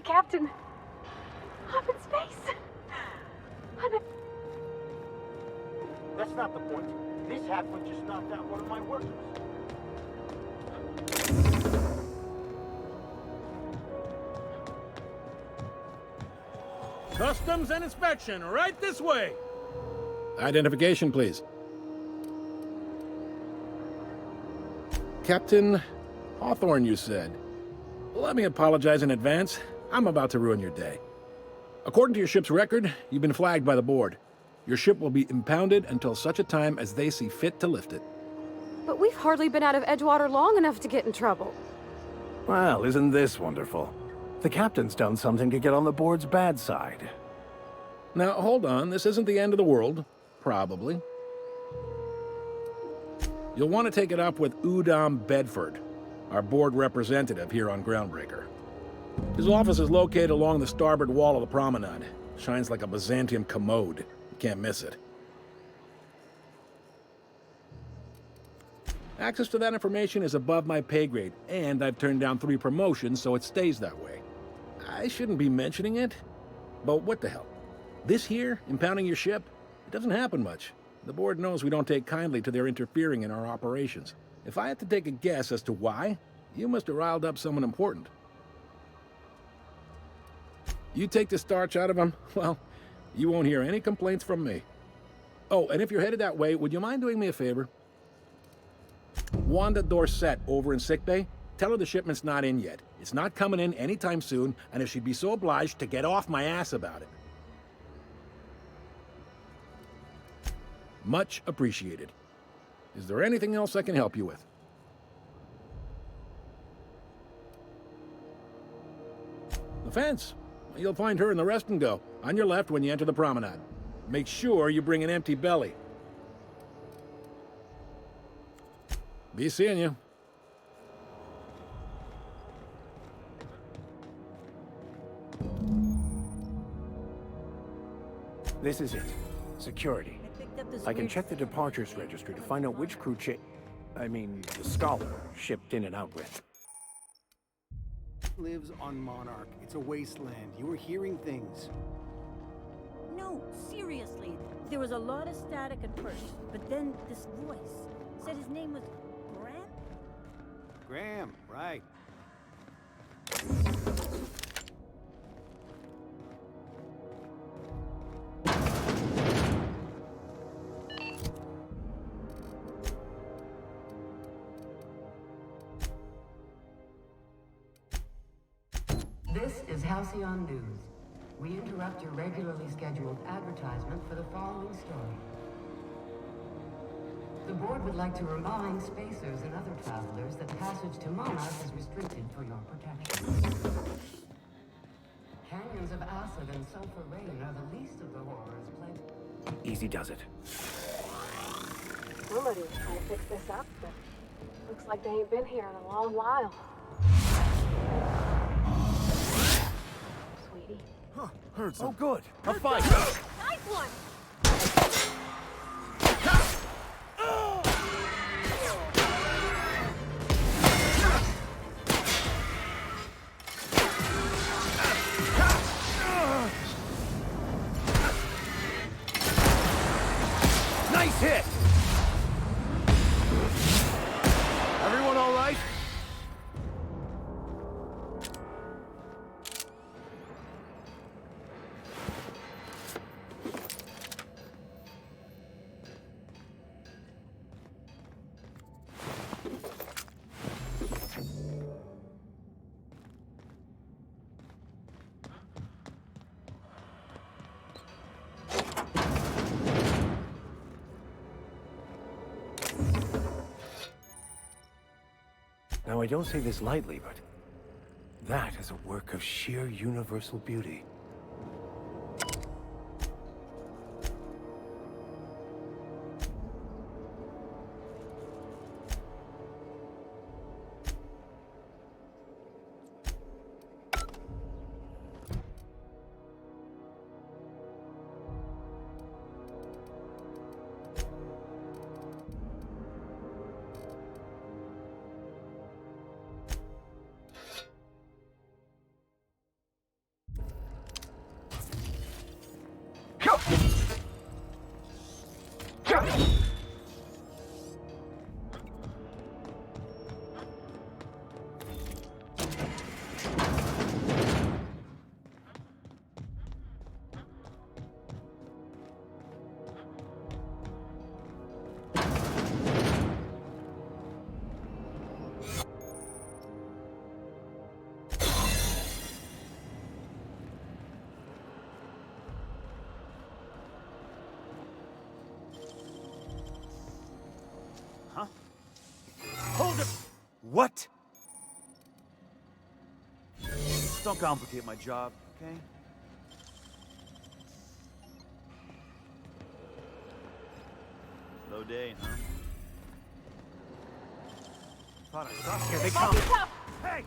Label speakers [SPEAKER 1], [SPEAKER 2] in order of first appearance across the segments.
[SPEAKER 1] Captain. I'm in space. I'm in...
[SPEAKER 2] That's not the point. This halfwit just knocked out one of my workers.
[SPEAKER 3] Customs and inspection, right this way.
[SPEAKER 4] Identification, please. Captain Hawthorne, you said. Let me apologize in advance. I'm about to ruin your day. According to your ship's record, you've been flagged by the board. Your ship will be impounded until such a time as they see fit to lift it.
[SPEAKER 1] But we've hardly been out of Edgewater long enough to get in trouble.
[SPEAKER 5] Well, isn't this wonderful? The captain's done something to get on the board's bad side.
[SPEAKER 4] Now, hold on. This isn't the end of the world. Probably. You'll want to take it up with Udom Bedford, our board representative here on Groundbreaker. His office is located along the starboard wall of the promenade. Shines like a Byzantium commode. You can't miss it. Access to that information is above my pay grade, and I've turned down 3 promotions, so it stays that way. I shouldn't be mentioning it, but what the hell? This here, impounding your ship, it doesn't happen much. The board knows we don't take kindly to their interfering in our operations. If I had to take a guess as to why, you must have riled up someone important. You take the starch out of them, well, you won't hear any complaints from me. Oh, and if you're headed that way, would you mind doing me a favor? Wanda Dorset over in sickbay, tell her the shipment's not in yet. It's not coming in anytime soon, and if she'd be so obliged to get off my ass about it. Much appreciated. Is there anything else I can help you with? The fence. You'll find her in the rest and go, on your left when you enter the promenade. Make sure you bring an empty belly. Be seeing you.
[SPEAKER 5] This is it. Security. I can check the departures registry to find out which crew the Scholar shipped in and out with.
[SPEAKER 6] Lives on Monarch. It's a wasteland. You were hearing things.
[SPEAKER 7] No, seriously. There was a lot of static at first, but then this voice said his name was Graham?
[SPEAKER 6] Graham, right.
[SPEAKER 8] This is Halcyon News. We interrupt your regularly scheduled advertisement for the following story. The board would like to remind spacers and other travelers that passage to Monarch is restricted for your protection. Canyons of acid and sulfur rain are the least of the horrors plagued.
[SPEAKER 5] Easy does it.
[SPEAKER 1] Somebody's trying to fix this up, but looks like they ain't been here in a long while. Sweetie.
[SPEAKER 5] Huh, heard some. Oh, good. A fight.
[SPEAKER 1] Nice one!
[SPEAKER 5] Nice hit! Everyone all right? Now, I don't say this lightly, but that is a work of sheer universal beauty.
[SPEAKER 2] What? Don't complicate my job, okay? Slow day, huh? Thought I saw. Here they come. Hey!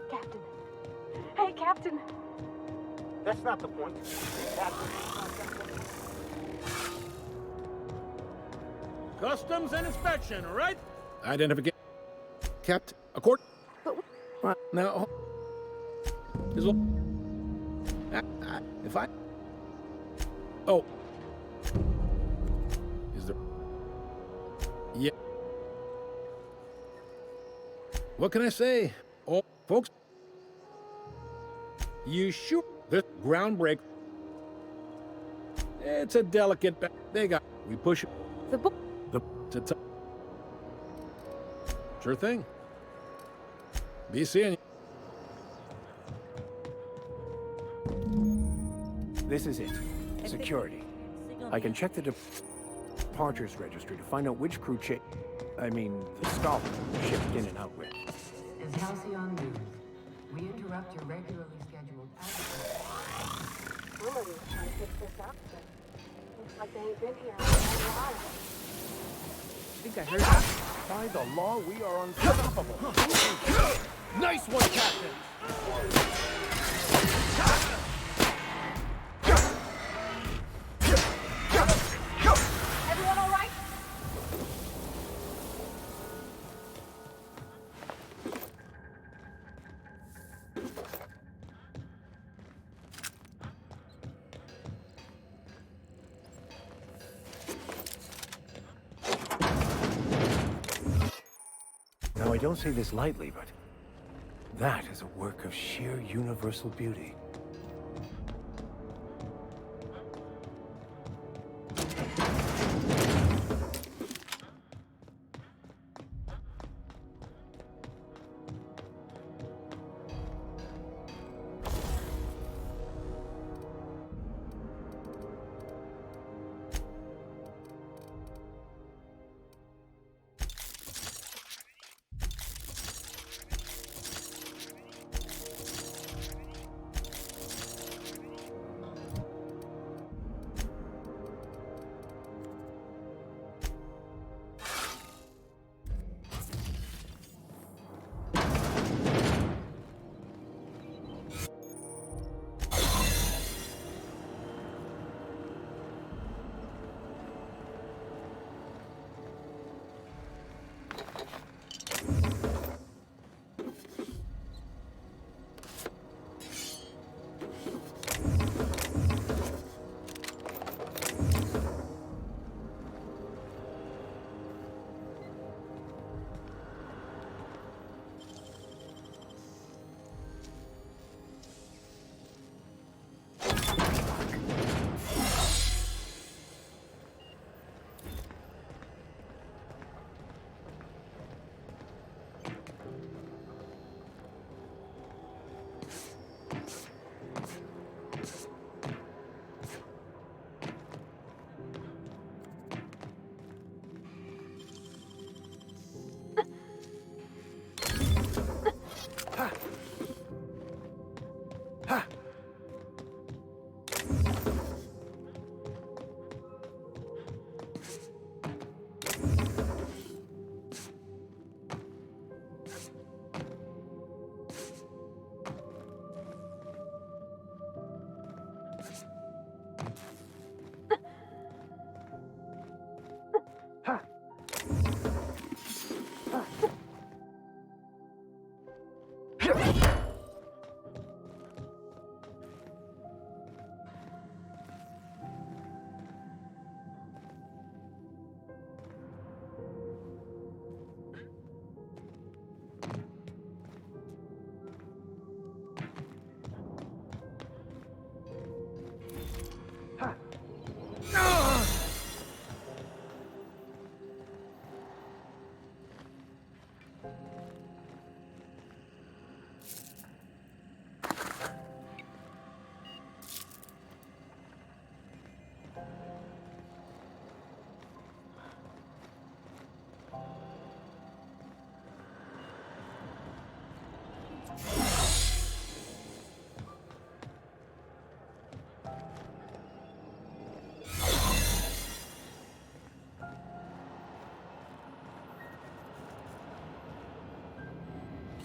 [SPEAKER 1] Captain. Hey, Captain.
[SPEAKER 2] That's not the point.
[SPEAKER 3] Customs and inspection, all right?
[SPEAKER 4] Identification. Kept. A court. What? Now. Is what? If I. Oh. Is there. Yeah. What can I say? Oh, folks. You shoot this groundbreak. It's a delicate. They got. We push it.
[SPEAKER 1] The book.
[SPEAKER 4] Sure thing. Be seeing you.
[SPEAKER 5] This is it. Security. I can check the departures registry to find out which crew the Scholar shipped in and out with.
[SPEAKER 8] Is Halcyon News. We interrupt your regularly scheduled
[SPEAKER 1] Somebody was trying to fix this up, but looks like they ain't been here in a long while.
[SPEAKER 5] I think I heard that. By the law, we are unstoppable.
[SPEAKER 3] Nice one, Captain!
[SPEAKER 1] Everyone all right?
[SPEAKER 5] Now, I don't say this lightly, but that is a work of sheer universal beauty.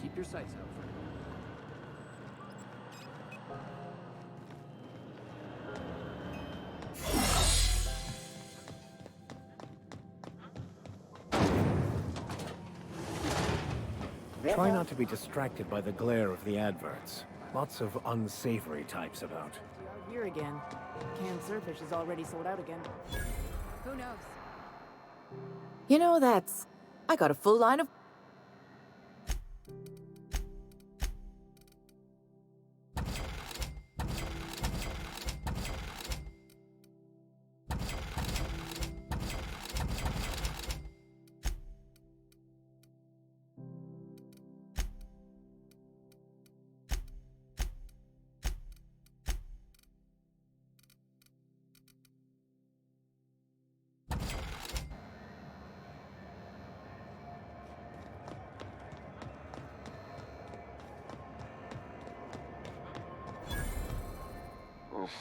[SPEAKER 5] Keep your sights out for Try not to be distracted by the glare of the adverts. Lots of unsavory types about.
[SPEAKER 9] Out here again. Canned surfish is already sold out again. Who knows?
[SPEAKER 10] You know, I got a full line of...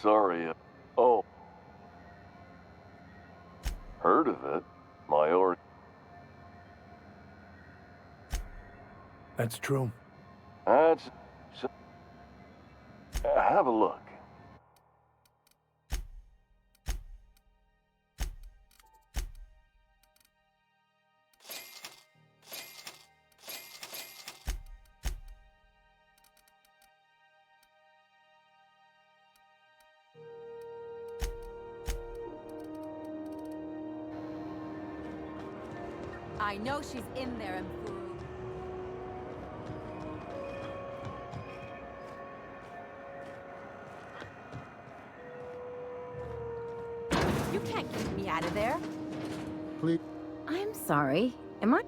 [SPEAKER 11] Sorry. Oh. Heard of it. My or...
[SPEAKER 5] That's true.
[SPEAKER 11] That's... Have a look.
[SPEAKER 10] I know she's in there, Mfuru. You can't keep me out of there.
[SPEAKER 6] Please.
[SPEAKER 10] I'm sorry. Am I...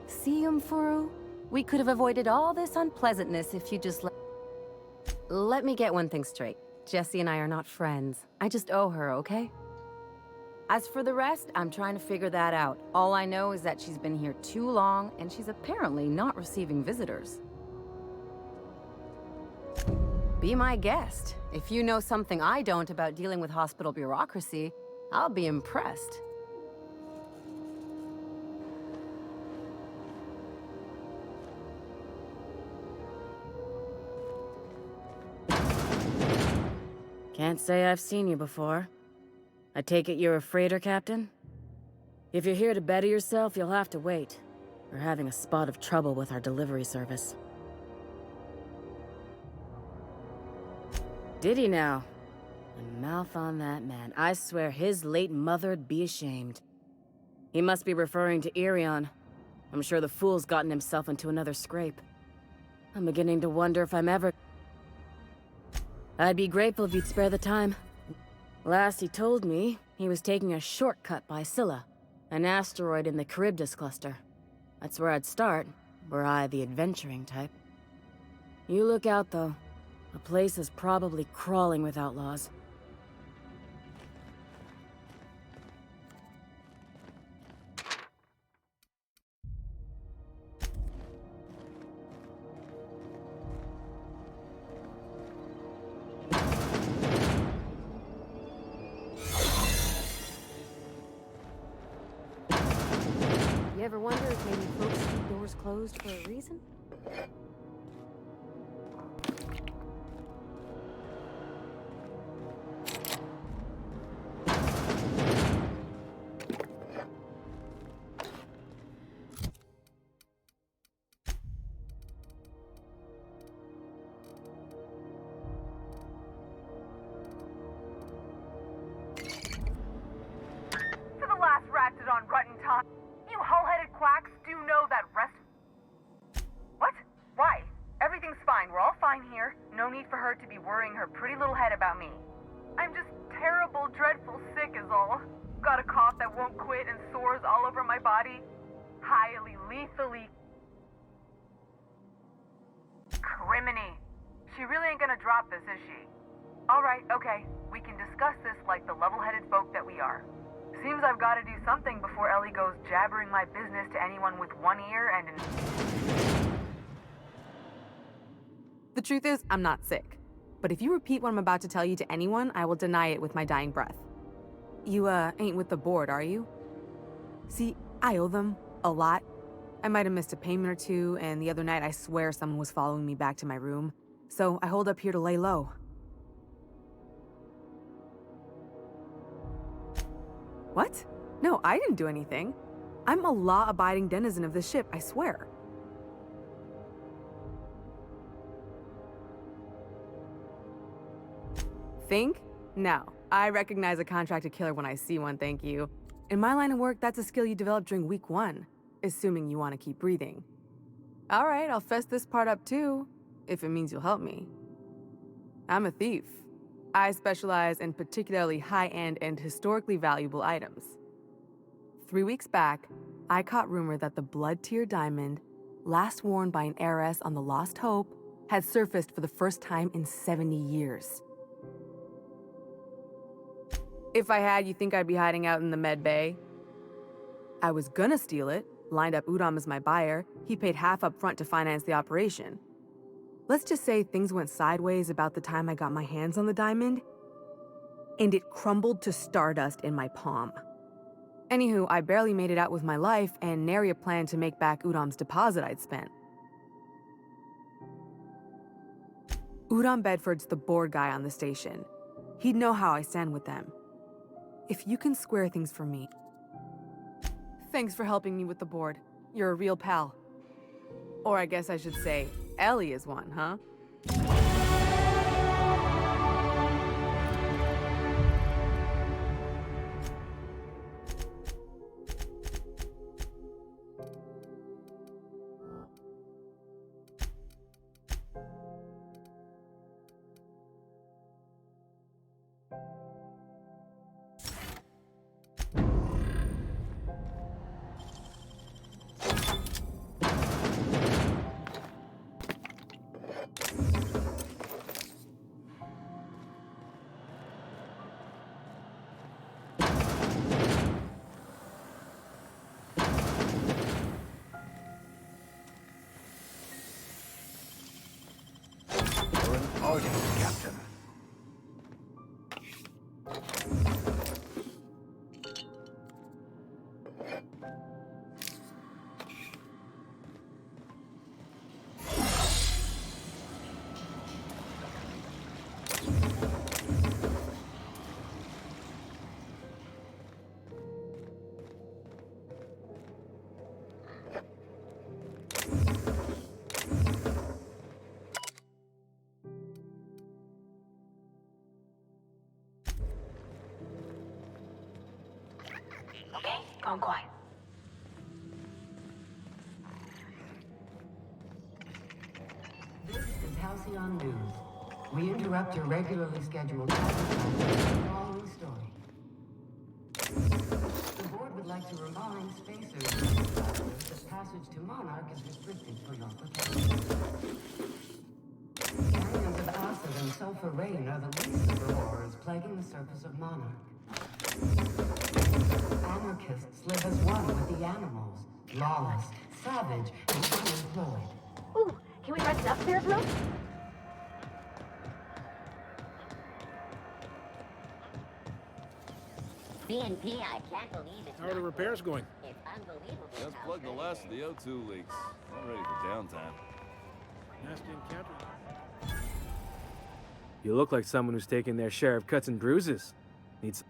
[SPEAKER 10] See, Mfuru? We could have avoided all this unpleasantness if you just let me get one thing straight. Jessie and I are not friends. I just owe her, okay? As for the rest, I'm trying to figure that out. All I know is that she's been here too long, and she's apparently not receiving visitors. Be my guest. If you know something I don't about dealing with hospital bureaucracy, I'll be impressed. Can't say I've seen you before. I take it you're a freighter captain? If you're here to better yourself, you'll have to wait. We're having a spot of trouble with our delivery service. Did he now? And mouth on that man. I swear his late mother'd be ashamed. He must be referring to Irion. I'm sure the fool's gotten himself into another scrape. I'm beginning to wonder if I'm ever... I'd be grateful if you'd spare the time. Last he told me, he was taking a shortcut by Scylla, an asteroid in the Charybdis cluster. That's where I'd start, were I the adventuring type. You look out, though. The place is probably crawling with outlaws. You ever wonder if maybe folks keep doors closed for a reason?
[SPEAKER 12] To the last ratted on rotten time. You hull-headed quacks do know that rest... What? Why? Everything's fine. We're all fine here. No need for her to be worrying her pretty little head about me. I'm just terrible, dreadful sick is all. Got a cough that won't quit and sores all over my body. Highly, lethally... Jiminy. She really ain't gonna drop this, is she? Alright, okay. We can discuss this like the level-headed folk that we are. Seems I've gotta do something before Ellie goes jabbering my business to anyone with one ear and an...
[SPEAKER 13] The truth is, I'm not sick. But if you repeat what I'm about to tell you to anyone, I will deny it with my dying breath. You, ain't with the board, are you? See, I owe them a lot. I might have missed a payment or two, and the other night I swear someone was following me back to my room. So I hold up here to lay low. What? No, I didn't do anything. I'm a law-abiding denizen of this ship, I swear. Think? No. I recognize a contracted killer when I see one, thank you. In my line of work, that's a skill you develop during week 1, assuming you want to keep breathing. Alright, I'll fess this part up too, if it means you'll help me. I'm a thief. I specialize in particularly high-end and historically valuable items. 3 weeks back, I caught rumor that the blood-tier diamond, last worn by an heiress on the Lost Hope, had surfaced for the first time in 70 years. If I had, you think I'd be hiding out in the med bay? I was gonna steal it, lined up Udom as my buyer. He paid half up front to finance the operation. Let's just say things went sideways about the time I got my hands on the diamond, and it crumbled to stardust in my palm. Anywho, I barely made it out with my life, and nary a plan to make back Udom's deposit I'd spent. Udom Bedford's the board guy on the station. He'd know how I stand with them. If you can square things for me... Thanks for helping me with the board. You're a real pal. Or I guess I should say, Ellie is one, huh?
[SPEAKER 5] Captain.
[SPEAKER 8] Okay, gone quiet. This is Halcyon News. We interrupt your regularly scheduled advertisement with the following story. The board would like to remind spacers that passage to Monarch is restricted for your protection. Canyons of acid and sulfur rain are the least of the horrors plaguing the surface of Monarch. Anarchists live as one with the animals, lawless, savage, and unemployed.
[SPEAKER 1] Ooh, can we rent an upstairs room?
[SPEAKER 14] BNP, I can't believe it's
[SPEAKER 4] How are the repairs going?
[SPEAKER 14] It's unbelievable.
[SPEAKER 15] Just plugged the last of the O2 leaks. I'm ready for downtime.
[SPEAKER 4] Nasty encounter.
[SPEAKER 16] You look like someone who's taken their share of cuts and bruises. Needs...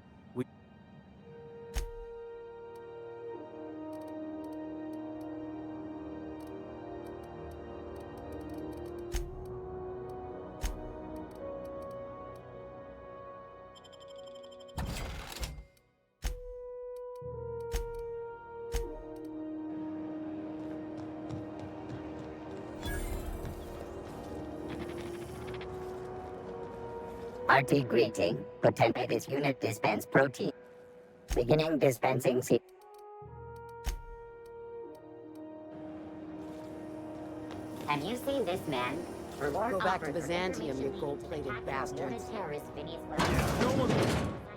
[SPEAKER 14] RT greeting. Potentiate this unit dispense protein. Beginning dispensing Have you seen this man? For more
[SPEAKER 9] Go back to
[SPEAKER 14] offers,
[SPEAKER 9] Byzantium, you gold-plated bastards.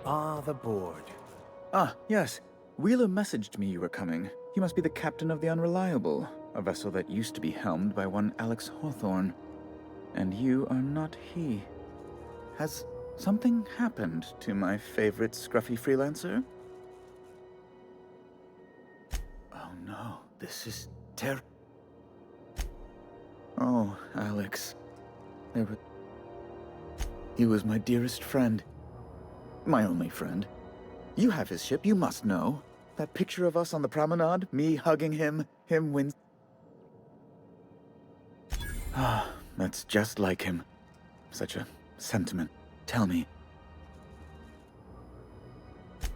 [SPEAKER 5] Ah, the board.
[SPEAKER 17] Ah, yes. Wheeler messaged me you were coming. He must be the captain of the Unreliable, a vessel that used to be helmed by one Alex Hawthorne. And you are not he. Has something happened to my favorite scruffy freelancer? Oh no, this is Oh, Alex. He was my dearest friend. My only friend. You have his ship, you must know. That picture of us on the promenade, me hugging him win. Ah, that's just like him. Such a sentiment. Tell me.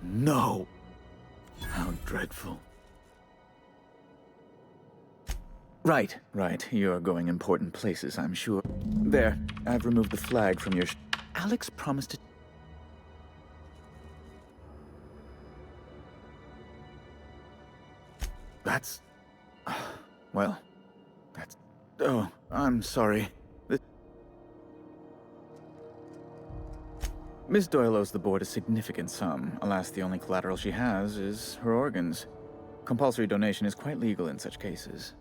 [SPEAKER 17] No! How dreadful. Right. You're going important places, I'm sure. There, I've removed the flag from your Alex promised to... That's... Well, that's... Oh, I'm sorry. Miss Doyle owes the board a significant sum. Alas, the only collateral she has is her organs. Compulsory donation is quite legal in such cases.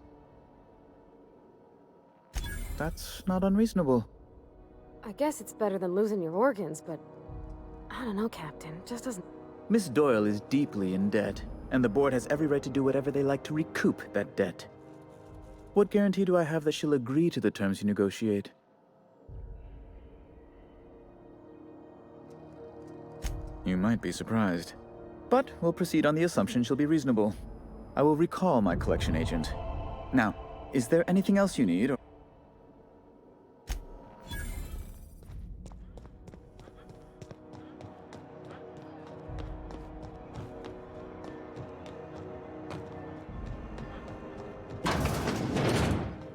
[SPEAKER 17] That's not unreasonable.
[SPEAKER 1] I guess it's better than losing your organs, but I don't know, Captain. It just doesn't...
[SPEAKER 17] Miss Doyle is deeply in debt, and the board has every right to do whatever they like to recoup that debt. What guarantee do I have that she'll agree to the terms you negotiate? You might be surprised. But we'll proceed on the assumption she'll be reasonable. I will recall my collection agent. Now, is there anything else you need?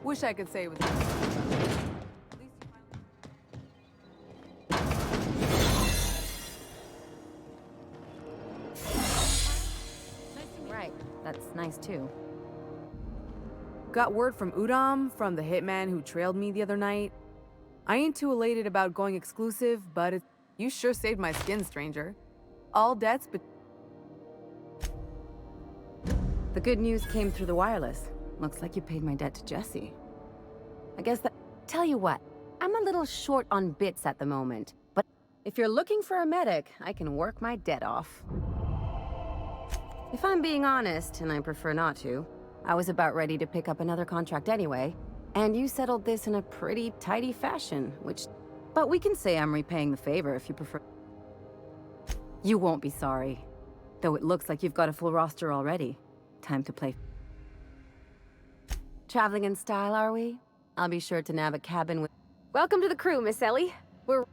[SPEAKER 13] Wish I could say it was.
[SPEAKER 10] Right, that's nice too.
[SPEAKER 13] Got word from Udom, from the hitman who trailed me the other night. I ain't too elated about going exclusive, but you sure saved my skin, stranger. All debts, but...
[SPEAKER 10] The good news came through the wireless. Looks like you paid my debt to Jesse. I guess that... Tell you what, I'm a little short on bits at the moment, but if you're looking for a medic, I can work my debt off. If I'm being honest, and I prefer not to, I was about ready to pick up another contract anyway, and you settled this in a pretty tidy fashion, which... But we can say I'm repaying the favor if you prefer. You won't be sorry. Though it looks like you've got a full roster already. Time to play. Traveling in style, are we? I'll be sure to nab a cabin with...
[SPEAKER 1] Welcome to the crew, Miss Ellie. We're...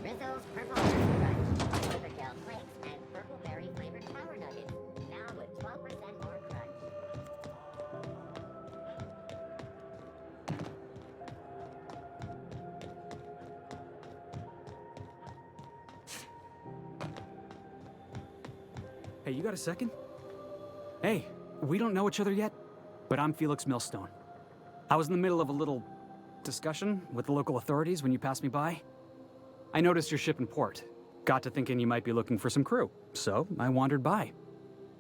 [SPEAKER 14] Rizzo's Purple Crunch, Sugar Gel Flakes, and Purple Berry flavored Power Nuggets, now with 12% more crunch.
[SPEAKER 18] Hey, you got a second? Hey, we don't know each other yet, but I'm Felix Millstone. I was in the middle of a little discussion with the local authorities when you passed me by. I noticed your ship in port. Got to thinking you might be looking for some crew, so I wandered by,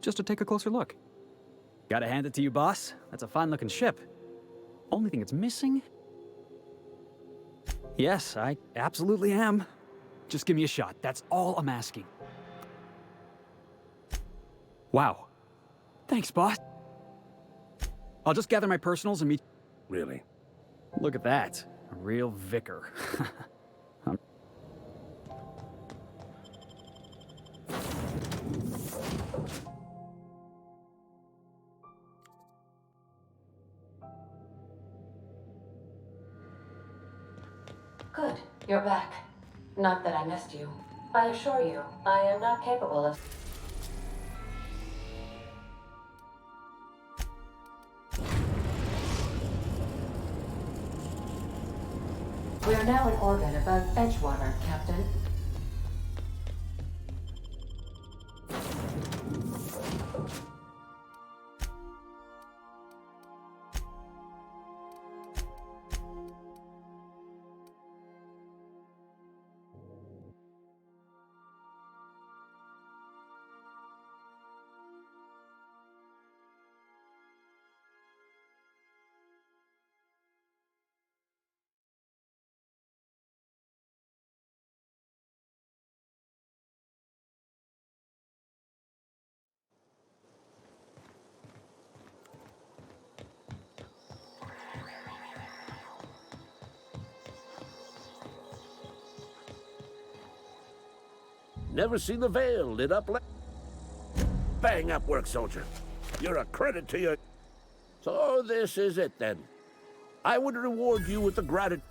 [SPEAKER 18] just to take a closer look. Gotta hand it to you, boss. That's a fine-looking ship. Only thing it's missing? Yes, I absolutely am. Just give me a shot. That's all I'm asking. Wow. Thanks, boss. I'll just gather my personals and meet...
[SPEAKER 5] Really?
[SPEAKER 18] Look at that. A real vicar.
[SPEAKER 8] Good, you're back. Not that I missed you. I assure you, I am not capable of... We are now in orbit above Edgewater, Captain.
[SPEAKER 19] Never seen the Veil lit up like... Bang up work, soldier. You're a credit to your... So this is it, then. I would reward you with the gratitude...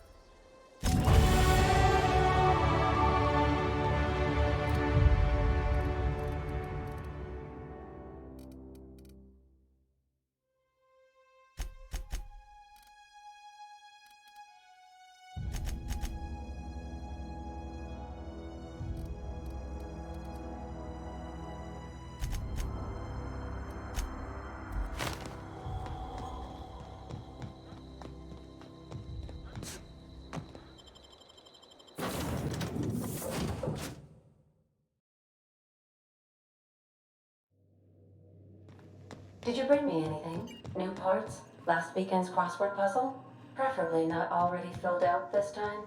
[SPEAKER 8] Did you bring me anything? New parts? Last weekend's crossword puzzle? Preferably not already filled out this time.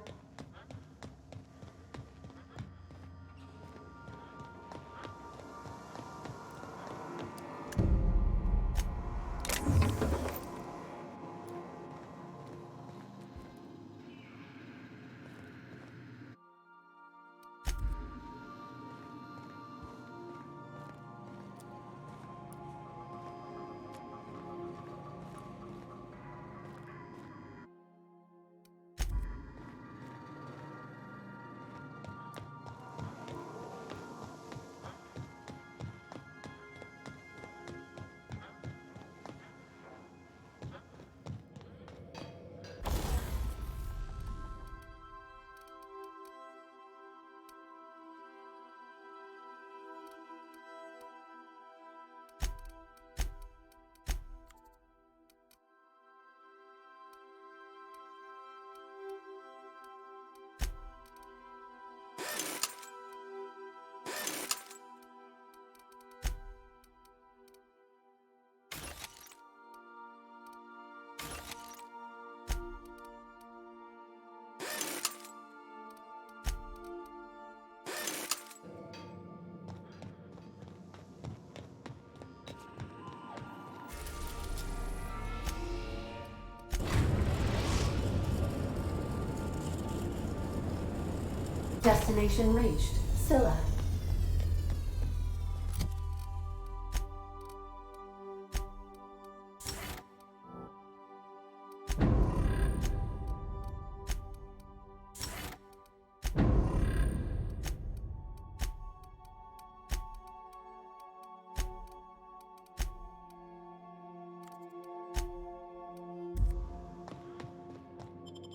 [SPEAKER 8] Destination reached. Scylla.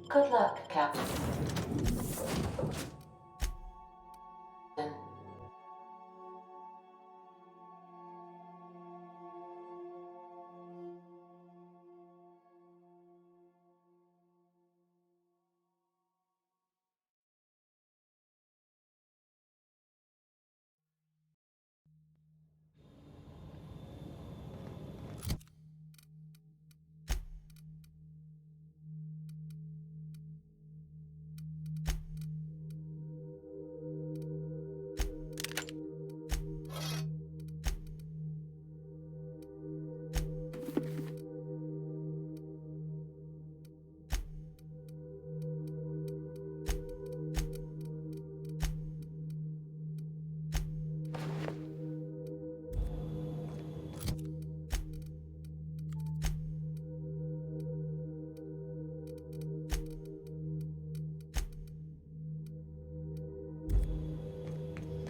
[SPEAKER 8] Good luck, Captain.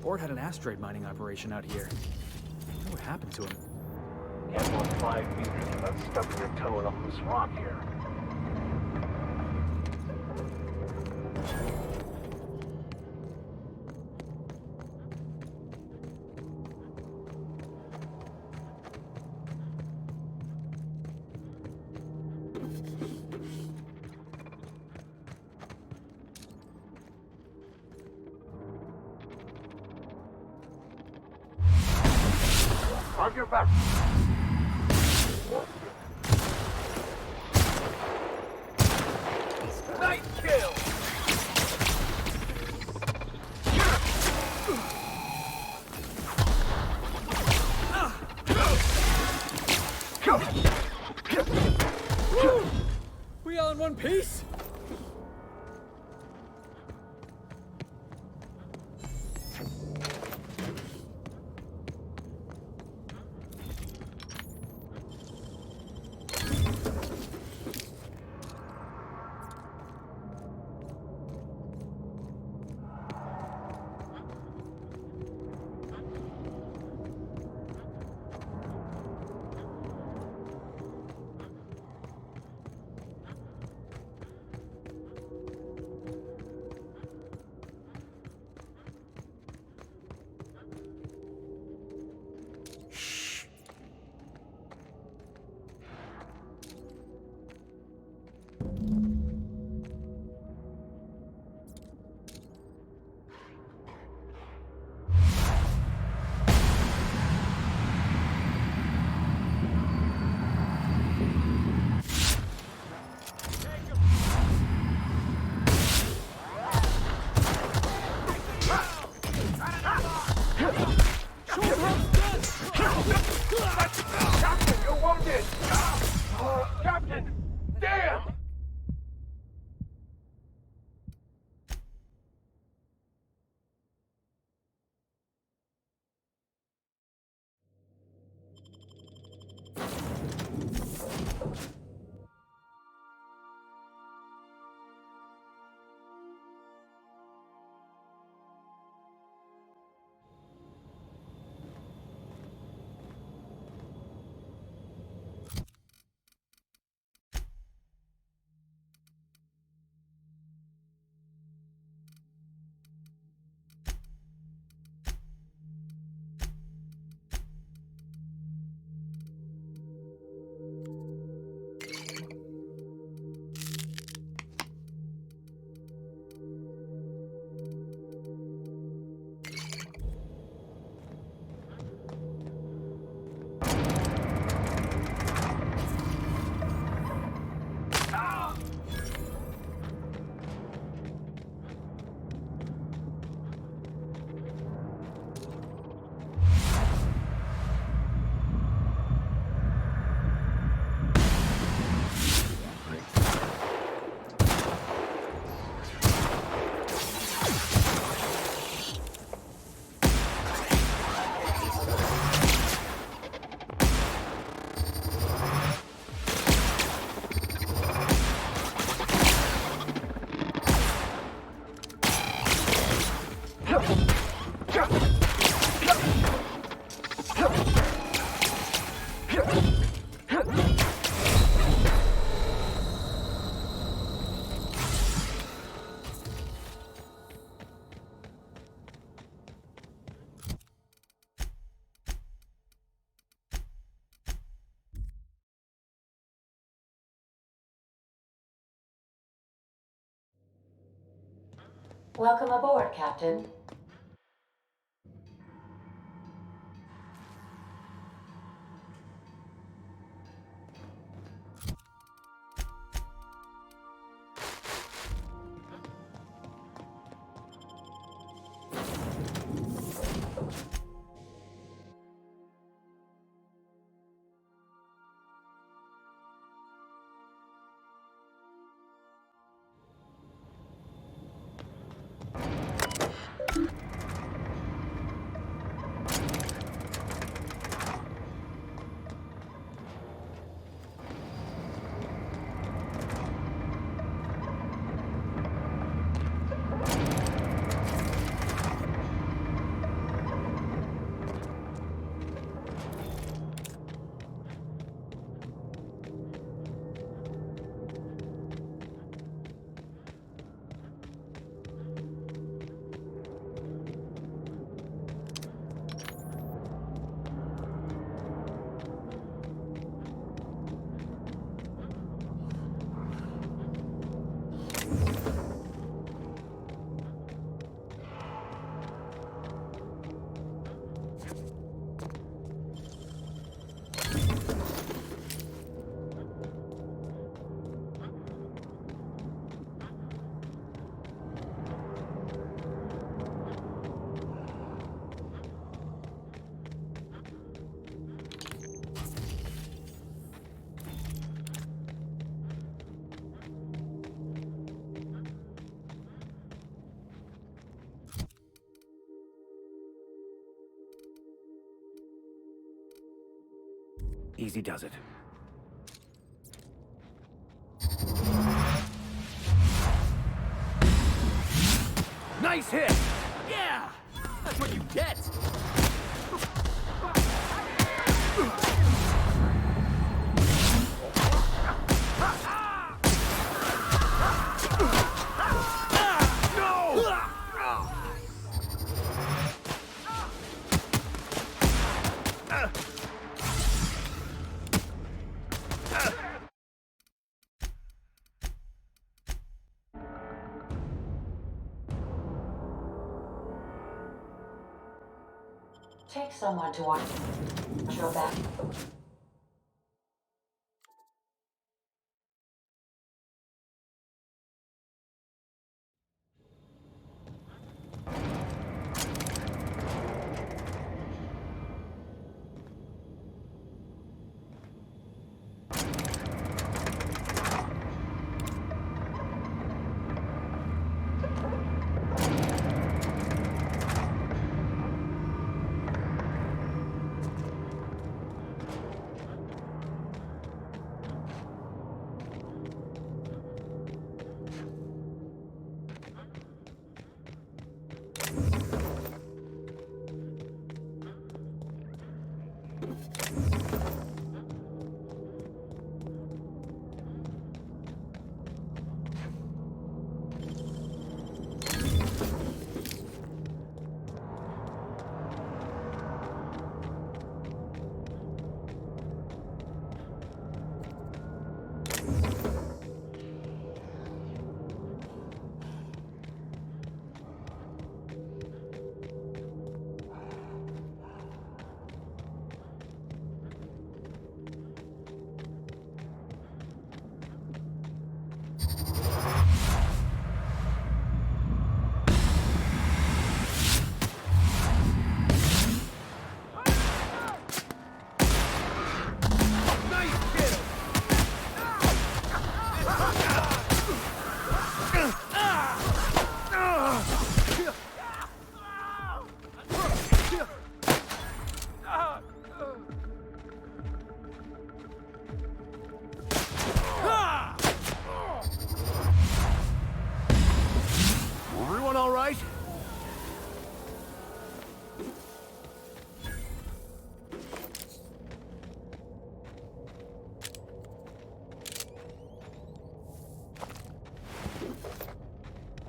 [SPEAKER 18] report had an asteroid mining operation out here. I wonder what happened to him.
[SPEAKER 2] Can't walk 5 meters without stubbing your toe in a loose rock here. On your back. Nice kill.
[SPEAKER 18] We all in one piece? Captain, you're wounded! Captain! Damn!
[SPEAKER 8] Welcome aboard, Captain.
[SPEAKER 5] Easy does it.
[SPEAKER 3] Nice hit! Yeah! That's what you get!
[SPEAKER 8] Take someone to watch your back.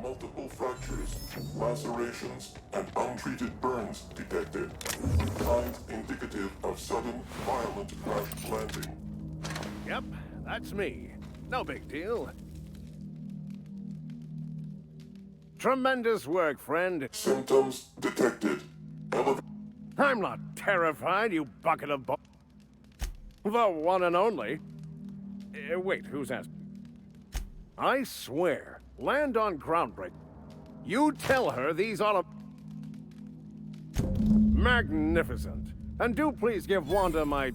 [SPEAKER 20] Multiple fractures, lacerations, and untreated burns detected. Signs indicative of sudden, violent crash landing.
[SPEAKER 3] Yep, that's me. No big deal. Tremendous work, friend.
[SPEAKER 20] Symptoms detected.
[SPEAKER 3] I'm not terrified, you bucket of the one and only. Wait, who's asking? I swear, land on groundbreak. You tell her these are magnificent. And do please give Wanda my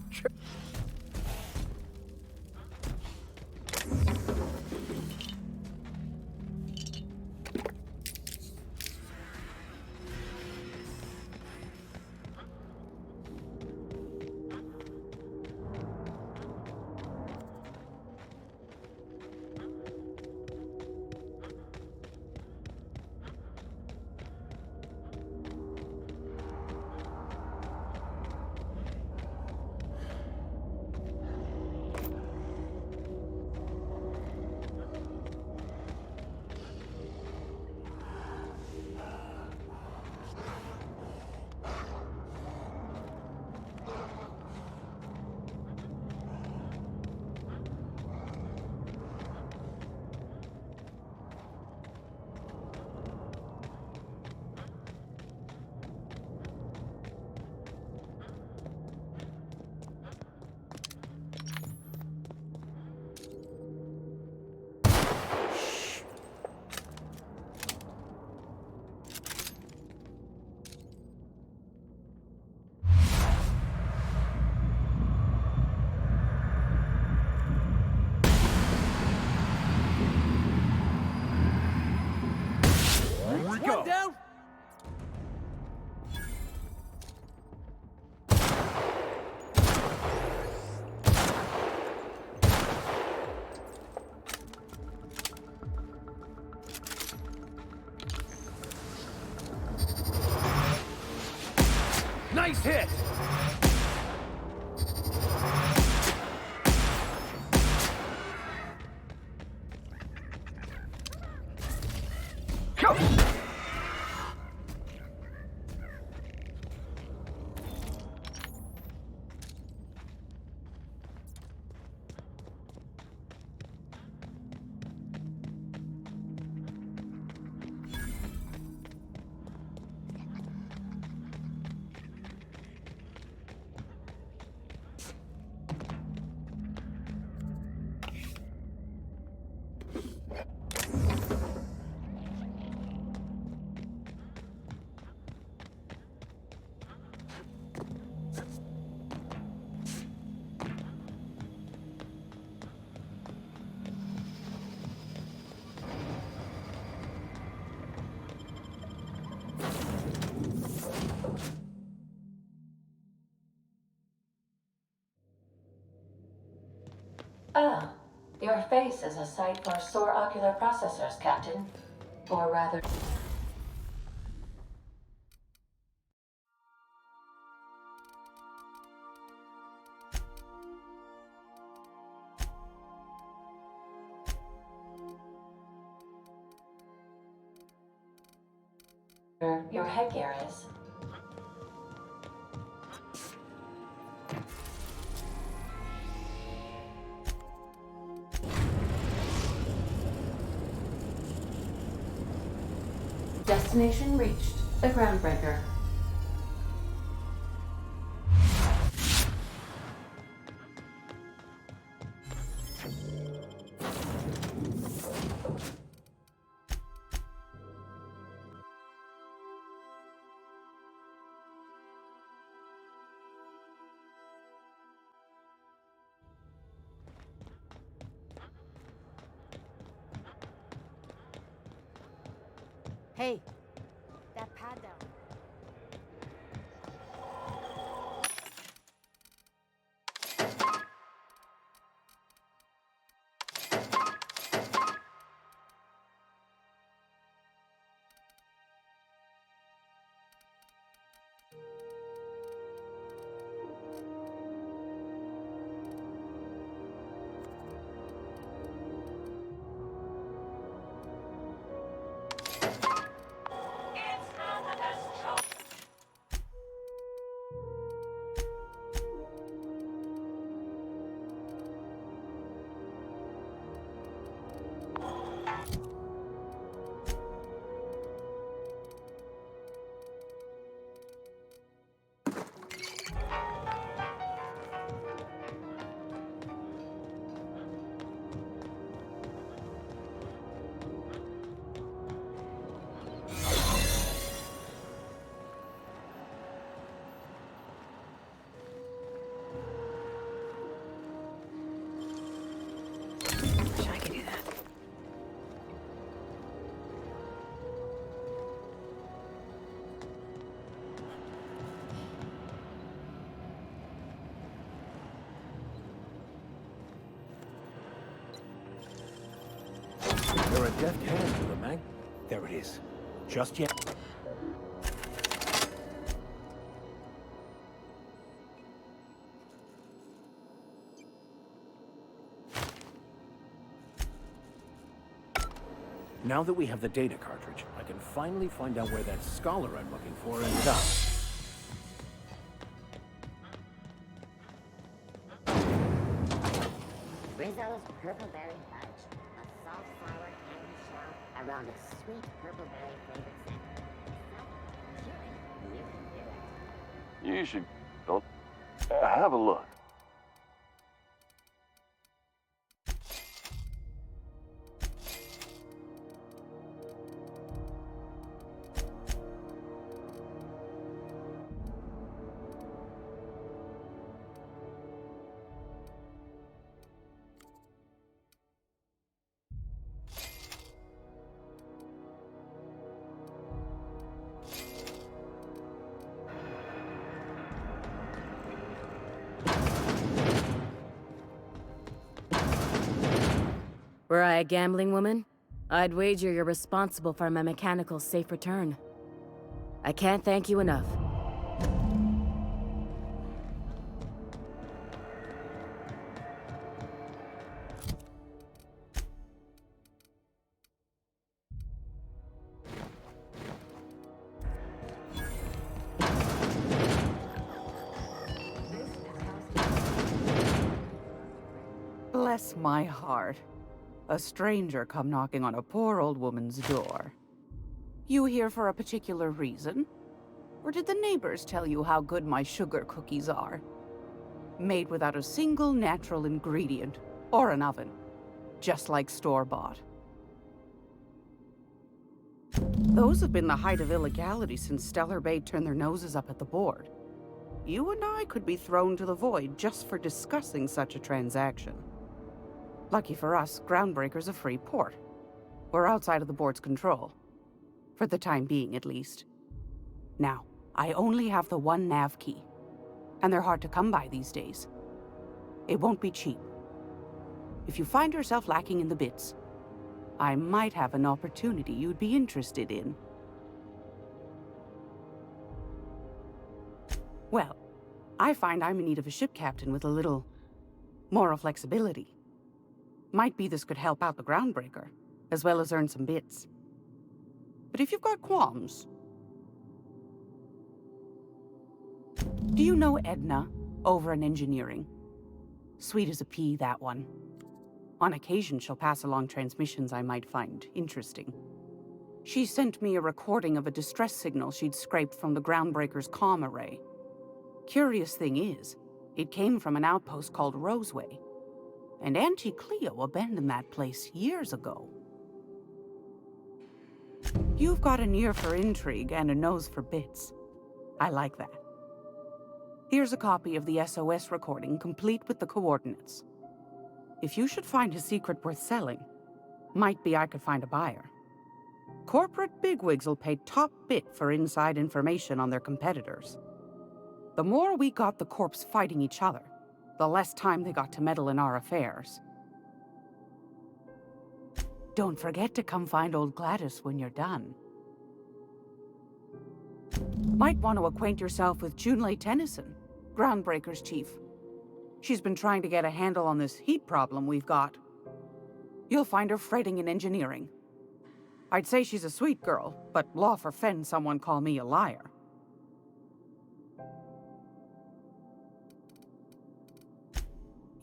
[SPEAKER 5] Nice hit!
[SPEAKER 8] Ah, your face is a sight for sore ocular processors, Captain. Or rather... Your headgear is. Destination reached. The Groundbreaker.
[SPEAKER 9] Hey, that pad down.
[SPEAKER 1] Wish I could do that.
[SPEAKER 5] You're a deft hand with a mag. There it is. Just yet. Now that we have the data cartridge, I can finally find out where that scholar I'm looking for ended up.
[SPEAKER 14] Rizzo's Purpleberry Fudge. A soft, sour candy shell around a sweet purpleberry flavored center. Chewing, you can do it.
[SPEAKER 11] You should... Don't... have a look.
[SPEAKER 10] Were I a gambling woman, I'd wager you're responsible for my mechanical safe return. I can't thank you enough.
[SPEAKER 21] Bless my heart. A stranger come knocking on a poor old woman's door. You here for a particular reason? Or did the neighbors tell you how good my sugar cookies are? Made without a single natural ingredient, or an oven. Just like store-bought. Those have been the height of illegality since Stellar Bay turned their noses up at the board. You and I could be thrown to the void just for discussing such a transaction. Lucky for us, Groundbreaker's a free port. We're outside of the board's control. For the time being, at least. Now, I only have the one nav key. And they're hard to come by these days. It won't be cheap. If you find yourself lacking in the bits, I might have an opportunity you'd be interested in. Well, I find I'm in need of a ship captain with a little moral flexibility. Might be this could help out the Groundbreaker, as well as earn some bits. But if you've got qualms... Do you know Edna, over in engineering? Sweet as a pea, that one. On occasion, she'll pass along transmissions I might find interesting. She sent me a recording of a distress signal she'd scraped from the Groundbreaker's comm array. Curious thing is, it came from an outpost called Roseway. And Auntie Cleo abandoned that place years ago. You've got an ear for intrigue and a nose for bits. I like that. Here's a copy of the SOS recording, complete with the coordinates. If you should find a secret worth selling, might be I could find a buyer. Corporate bigwigs will pay top bit for inside information on their competitors. The more we got the corps fighting each other, the less time they got to meddle in our affairs. Don't forget to come find old Gladys when you're done. Might want to acquaint yourself with Junlei Tennyson, Groundbreaker's chief. She's been trying to get a handle on this heat problem we've got. You'll find her fretting in engineering. I'd say she's a sweet girl, but law forfend someone call me a liar.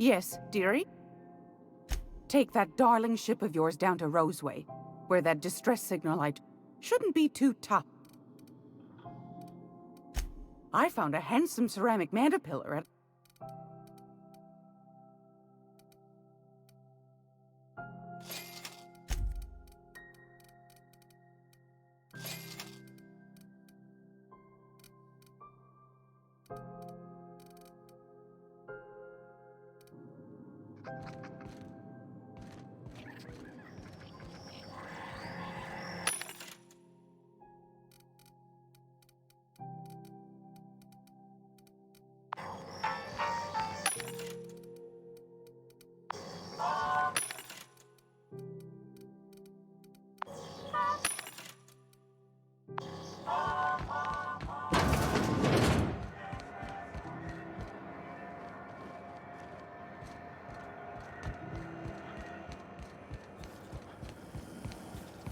[SPEAKER 21] Yes, dearie? Take that darling ship of yours down to Roseway, where that distress signal shouldn't be too tough. I found a handsome ceramic mandapillar at...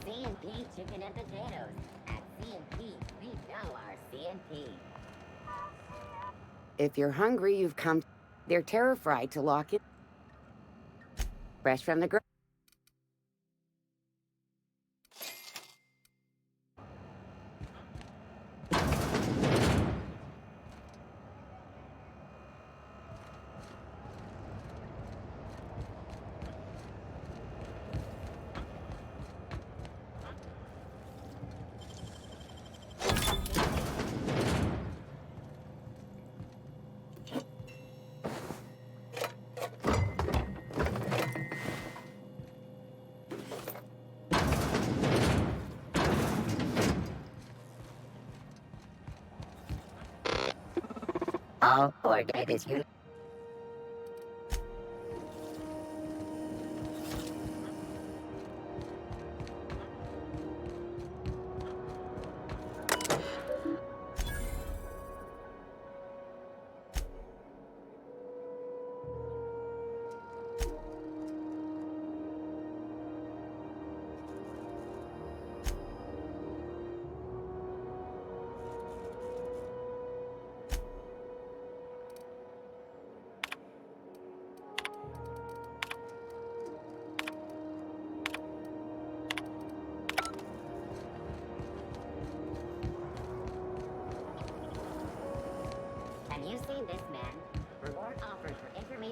[SPEAKER 14] C&P chicken and potatoes. At C&P, we know our C&P.
[SPEAKER 22] If you're hungry, you've come. They're terrified to lock in. Fresh from the ground.
[SPEAKER 14] All coordinate is you.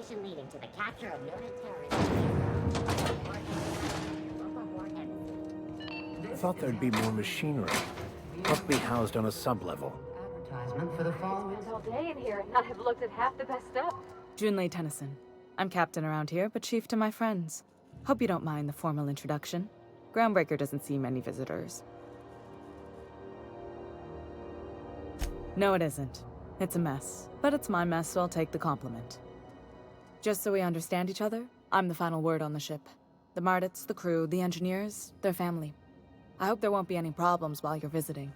[SPEAKER 14] mission leading to the capture of noted terrorists. Local board embassy.
[SPEAKER 5] I thought there'd be more machinery. Must be housed on a sub-level.
[SPEAKER 8] Advertisement for the following.
[SPEAKER 1] Spent all day in here and not have looked at half the best stuff.
[SPEAKER 13] Junlei Tennyson. I'm captain around here, but chief to my friends. Hope you don't mind the formal introduction. Groundbreaker doesn't see many visitors. No, it isn't. It's a mess. But it's my mess, so I'll take the compliment. Just so we understand each other, I'm the final word on the ship. The Mardits, the crew, the engineers, their family. I hope there won't be any problems while you're visiting.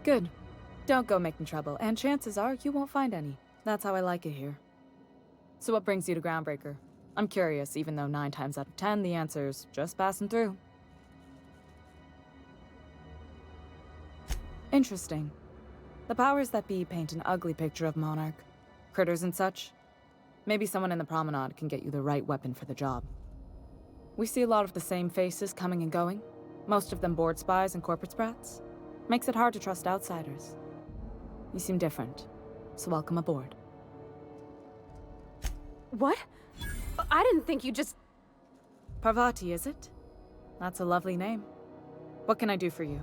[SPEAKER 13] Good. Don't go making trouble, and chances are you won't find any. That's how I like it here. So what brings you to Groundbreaker? I'm curious, even though 9 times out of 10 the answer's just passing through. Interesting. The powers that be paint an ugly picture of Monarch. Critters and such. Maybe someone in the promenade can get you the right weapon for the job. We see a lot of the same faces coming and going. Most of them board spies and corporate sprats. Makes it hard to trust outsiders. You seem different, so welcome aboard.
[SPEAKER 1] What? I didn't think you just...
[SPEAKER 13] Parvati, is it? That's a lovely name. What can I do for you?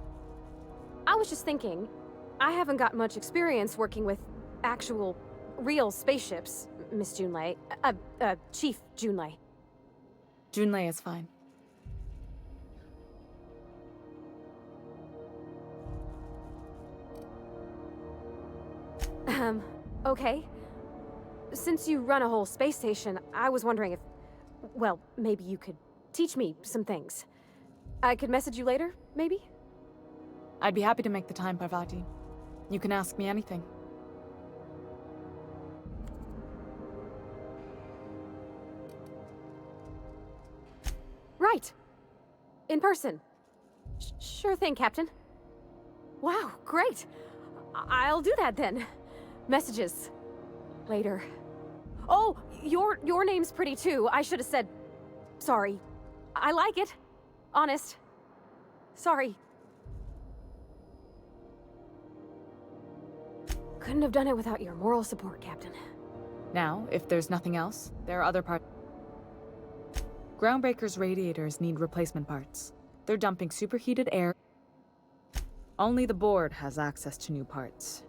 [SPEAKER 1] I was just thinking, I haven't got much experience working with actual, real spaceships, Miss Junlei. Chief Junlei.
[SPEAKER 13] Junlei is fine.
[SPEAKER 1] Okay. Since you run a whole space station, I was wondering if... Well, maybe you could teach me some things. I could message you later, maybe?
[SPEAKER 13] I'd be happy to make the time, Parvati. You can ask me anything.
[SPEAKER 1] Right. In person. Sure thing, Captain. Wow, great. I'll do that then. Messages. Later. Oh, your name's pretty too. I should have said... Sorry. I like it. Honest. Sorry. Couldn't have done it without your moral support, Captain.
[SPEAKER 13] Now, if there's nothing else, there are other parts. Groundbreaker's radiators need replacement parts. They're dumping superheated air. Only the board has access to new parts.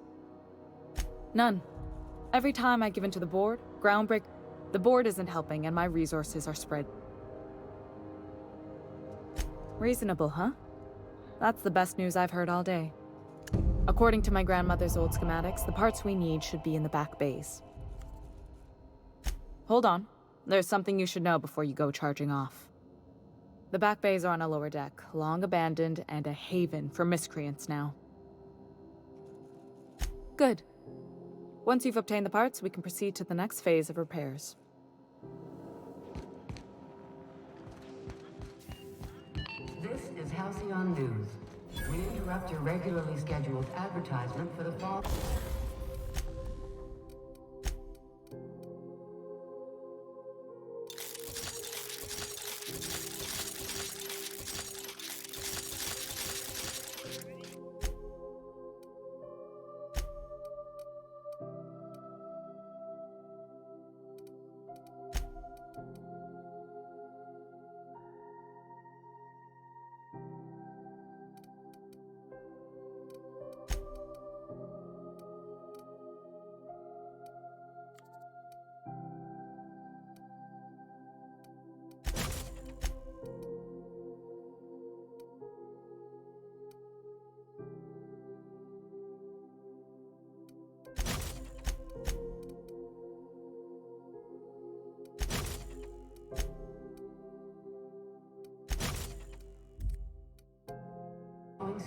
[SPEAKER 13] None. Every time I give in to the board, the board isn't helping and my resources are spread. Reasonable, huh? That's the best news I've heard all day. According to my grandmother's old schematics, the parts we need should be in the back bays. Hold on. There's something you should know before you go charging off. The back bays are on a lower deck, long abandoned and a haven for miscreants now. Good. Once you've obtained the parts, we can proceed to the next phase of repairs.
[SPEAKER 8] This is Halcyon News. We interrupt your regularly scheduled advertisement for the fall.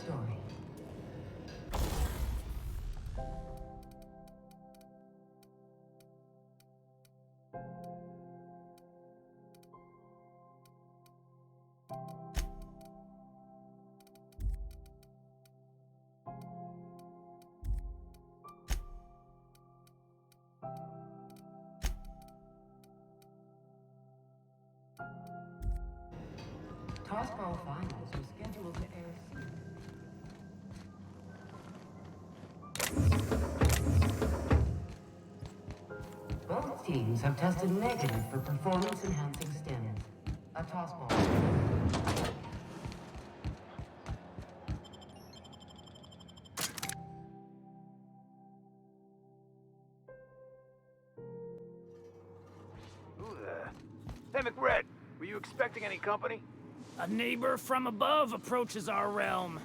[SPEAKER 8] Story. Tossball finals are scheduled to air soon. teams have tested negative for performance-enhancing stims. A toss ball.
[SPEAKER 6] Who the... Hey, McRed, were you expecting any company?
[SPEAKER 7] A neighbor from above approaches our realm.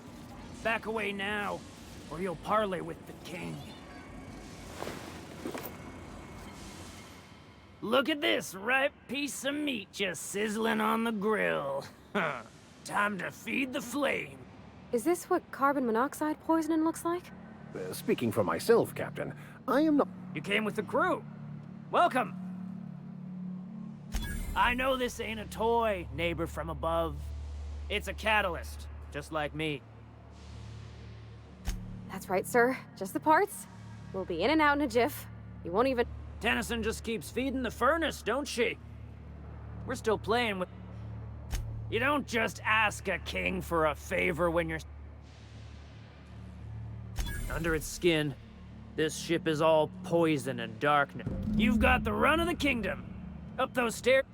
[SPEAKER 7] Back away now, or you'll parley with the king. Look at this ripe piece of meat just sizzling on the grill. Time to feed the flame.
[SPEAKER 1] Is this what carbon monoxide poisoning looks like?
[SPEAKER 3] Speaking for myself, Captain, I am not...
[SPEAKER 7] You came with the crew. Welcome. I know this ain't a toy, neighbor from above. It's a catalyst, just like me.
[SPEAKER 1] That's right, sir. Just the parts. We'll be in and out in a jiff. You won't even...
[SPEAKER 7] Tennyson just keeps feeding the furnace, don't she? We're still playing with... You don't just ask a king for a favor when you're... Under its skin, this ship is all poison and darkness. You've got the run of the kingdom. Up those stairs...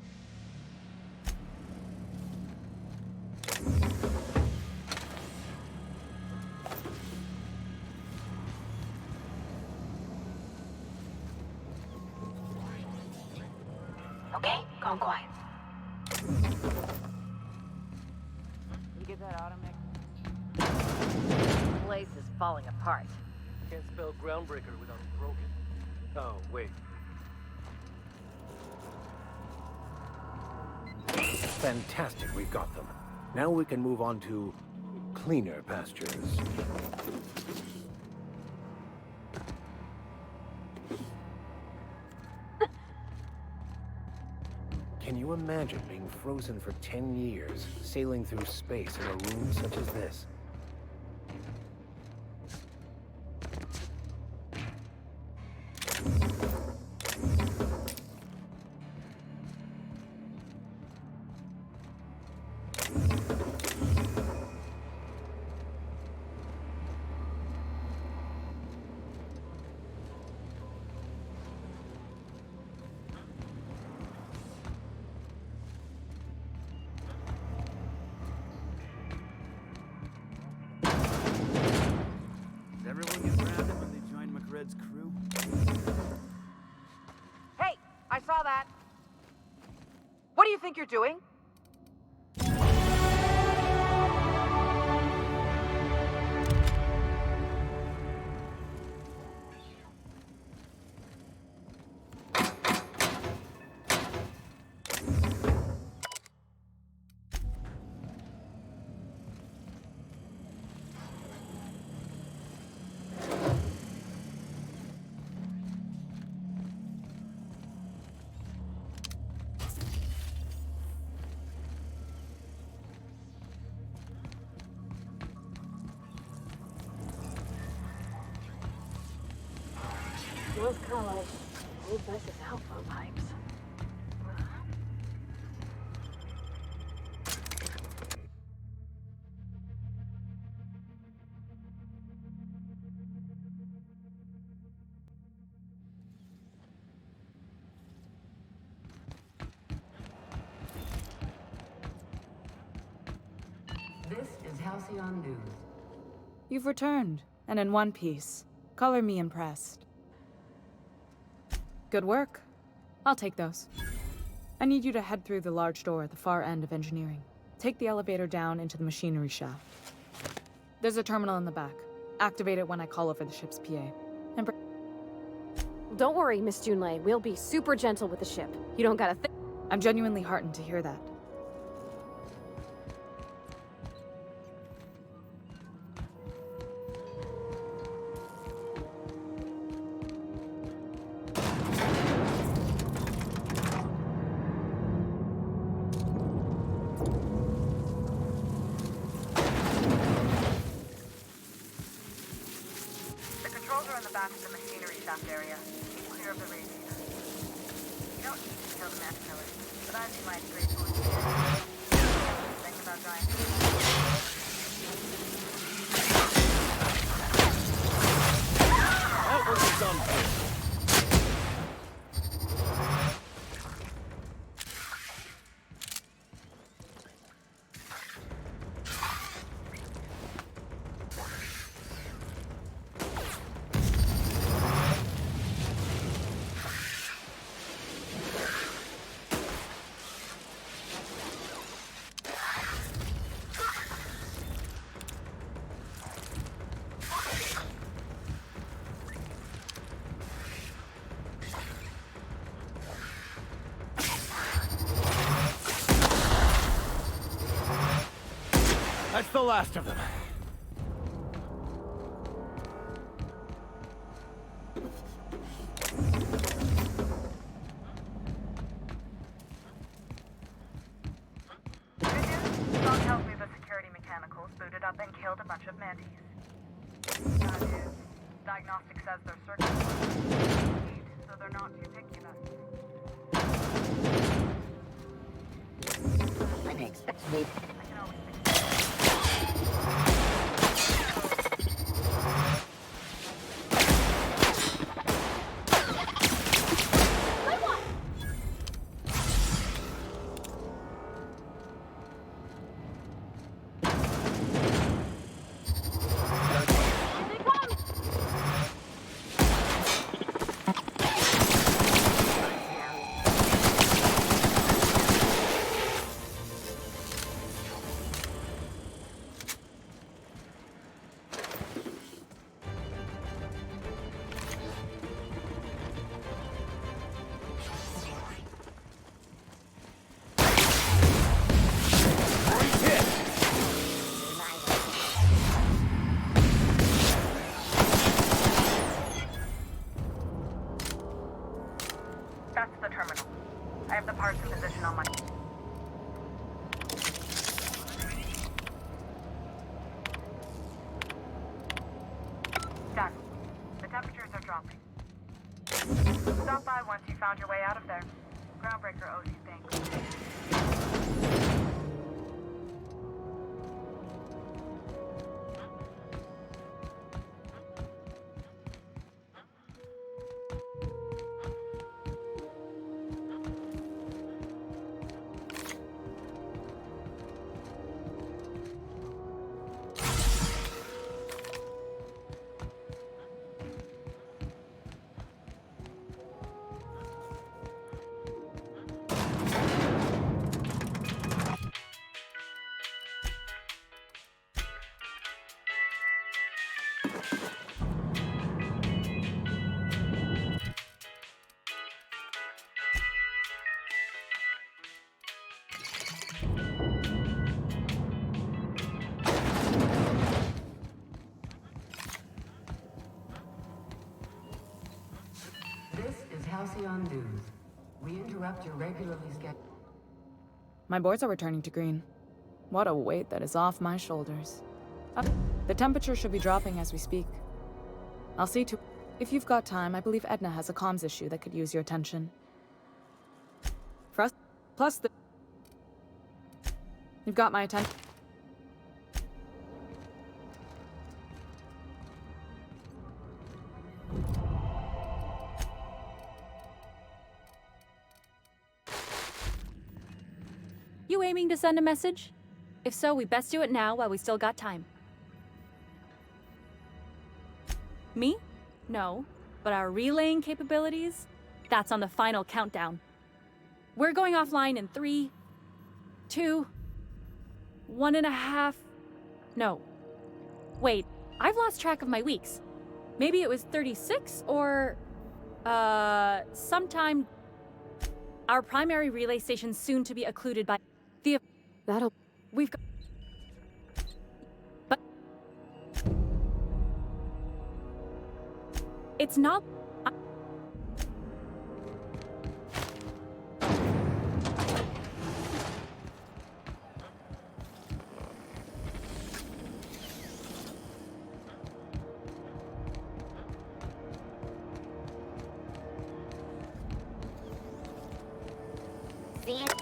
[SPEAKER 14] Okay, gone quiet.
[SPEAKER 9] You get that automatic?
[SPEAKER 23] The place is falling apart.
[SPEAKER 24] Can't spell groundbreaker without broken. Oh, wait.
[SPEAKER 5] Fantastic, we've got them. Now we can move on to cleaner pastures. Can you imagine being frozen for 10 years, sailing through space in a room such as this?
[SPEAKER 7] Everyone get grounded when they join McRed's crew?
[SPEAKER 12] Hey, I saw that. What do you think you're doing?
[SPEAKER 1] Smells kind of like old Bess's outflow pipes.
[SPEAKER 8] This is Halcyon News.
[SPEAKER 9] You've returned, and in one piece. Color me impressed. Good work. I'll take those. I need you to head through the large door at the far end of engineering. Take the elevator down into the machinery shaft. There's a terminal in the back. Activate it when I call over the ship's PA. And
[SPEAKER 1] Don't worry, Miss Junlei. We'll be super gentle with the ship. You don't gotta think.
[SPEAKER 9] I'm genuinely heartened to hear that.
[SPEAKER 12] The controls are in the back of the machinery shaft area. Keep clear of the radiator. You don't need to kill the mass killers, but I'd be my straightforward. Think about dying.
[SPEAKER 7] That was a dumb thing.
[SPEAKER 3] That's the last of them.
[SPEAKER 12] Dog tells me the security mechanicals booted up and killed a bunch of mantis. Bad news. Diagnostic says their circuits are so they're not too picky then.
[SPEAKER 14] Unexpected.
[SPEAKER 12] That's the terminal. I have the parts in position on my... Done. The temperatures are dropping. Stop by once you found your way out of there. Groundbreaker owes you thanks.
[SPEAKER 8] This is Halcyon News. We interrupt your regularly scheduled...
[SPEAKER 9] My boards are returning to green. What a weight that is off my shoulders. The temperature should be dropping as we speak. I'll see to... If you've got time, I believe Edna has a comms issue that could use your attention. For us, plus the... You've got my attention.
[SPEAKER 4] You aiming to send a message? If so, we best do it now while we still got time. Me? No. But our relaying capabilities? That's on the final countdown. We're going offline in 3, 2, 1.5... No. Wait, I've lost track of my weeks. Maybe it was 36 or... sometime... Our primary relay station's soon to be occluded by...
[SPEAKER 1] That'll...
[SPEAKER 4] We've got... But... It's not...
[SPEAKER 14] See it?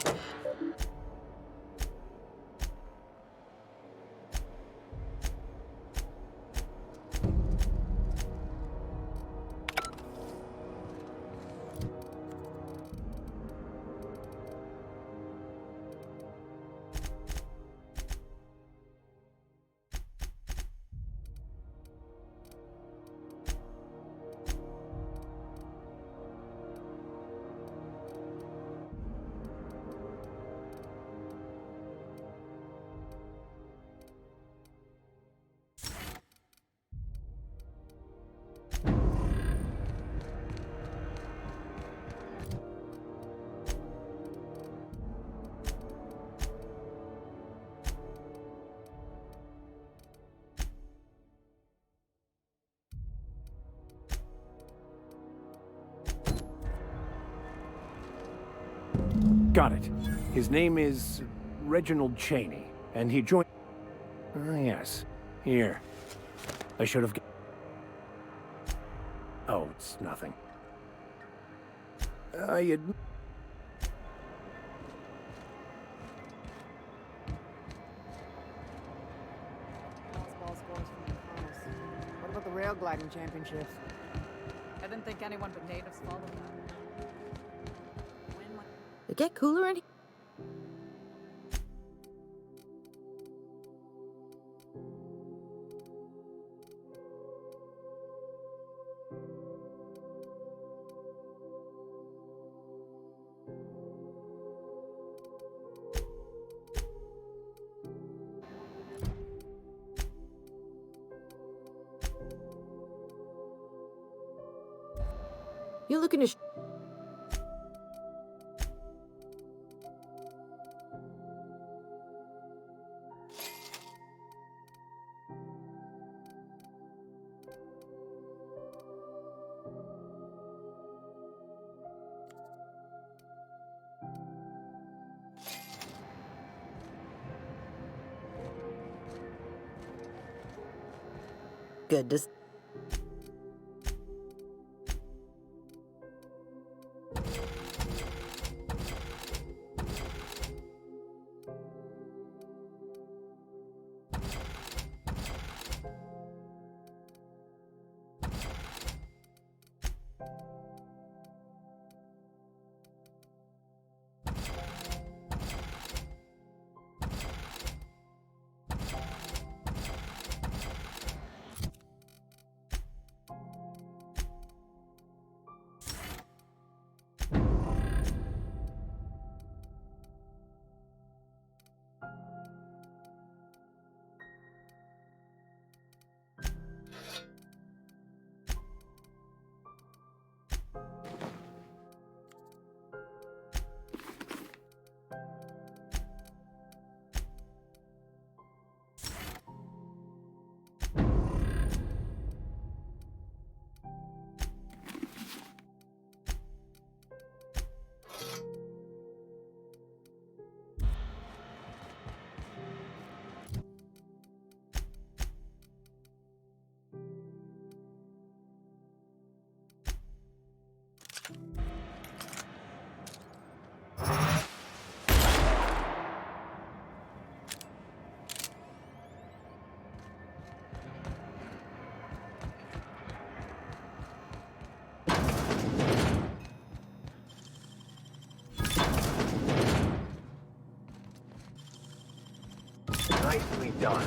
[SPEAKER 5] Got it. His name is Reginald Cheney, and he joined... Ah, yes. Here. I should have... Oh, it's nothing. I admit...
[SPEAKER 15] Ball scores from the finals. What about the rail gliding championships?
[SPEAKER 9] I didn't think anyone but natives followed that.
[SPEAKER 10] It get cooler in here? You looking to... Good to...
[SPEAKER 2] Nicely done.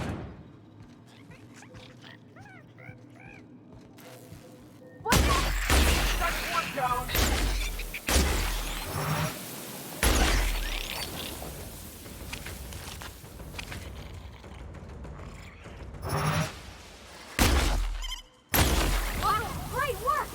[SPEAKER 1] Wow, great work!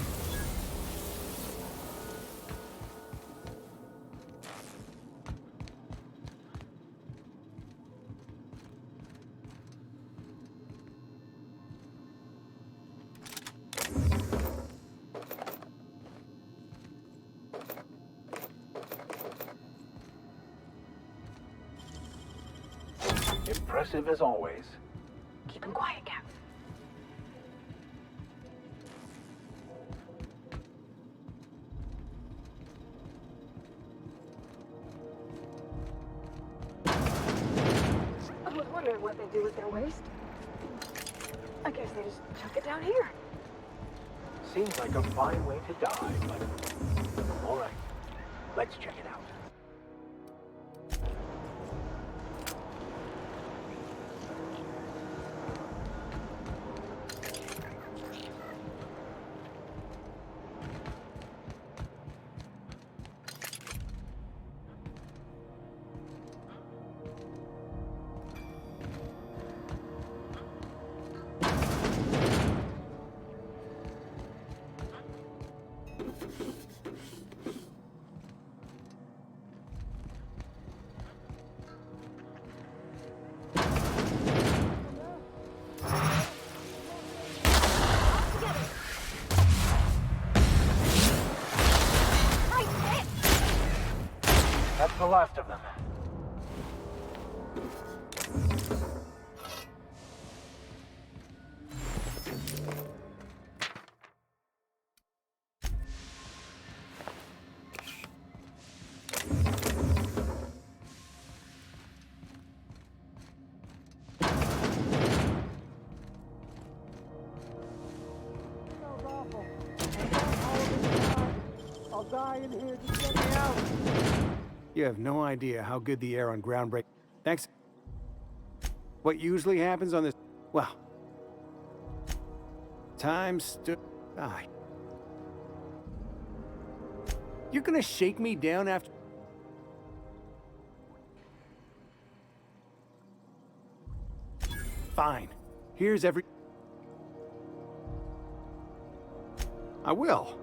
[SPEAKER 2] Impressive as always.
[SPEAKER 1] Keep him quiet, Cap.
[SPEAKER 16] I was wondering what they do with their waste. I guess they just chuck it down here.
[SPEAKER 2] Seems like a fine way to die, but... All right, let's check it out. That's the last of them.
[SPEAKER 15] I'll die in here. Just get me out.
[SPEAKER 17] You have no idea how good the air on groundbreak. Thanks. What usually happens on this? Well, time stood. You're gonna shake me down after. Fine. Here's every. I will.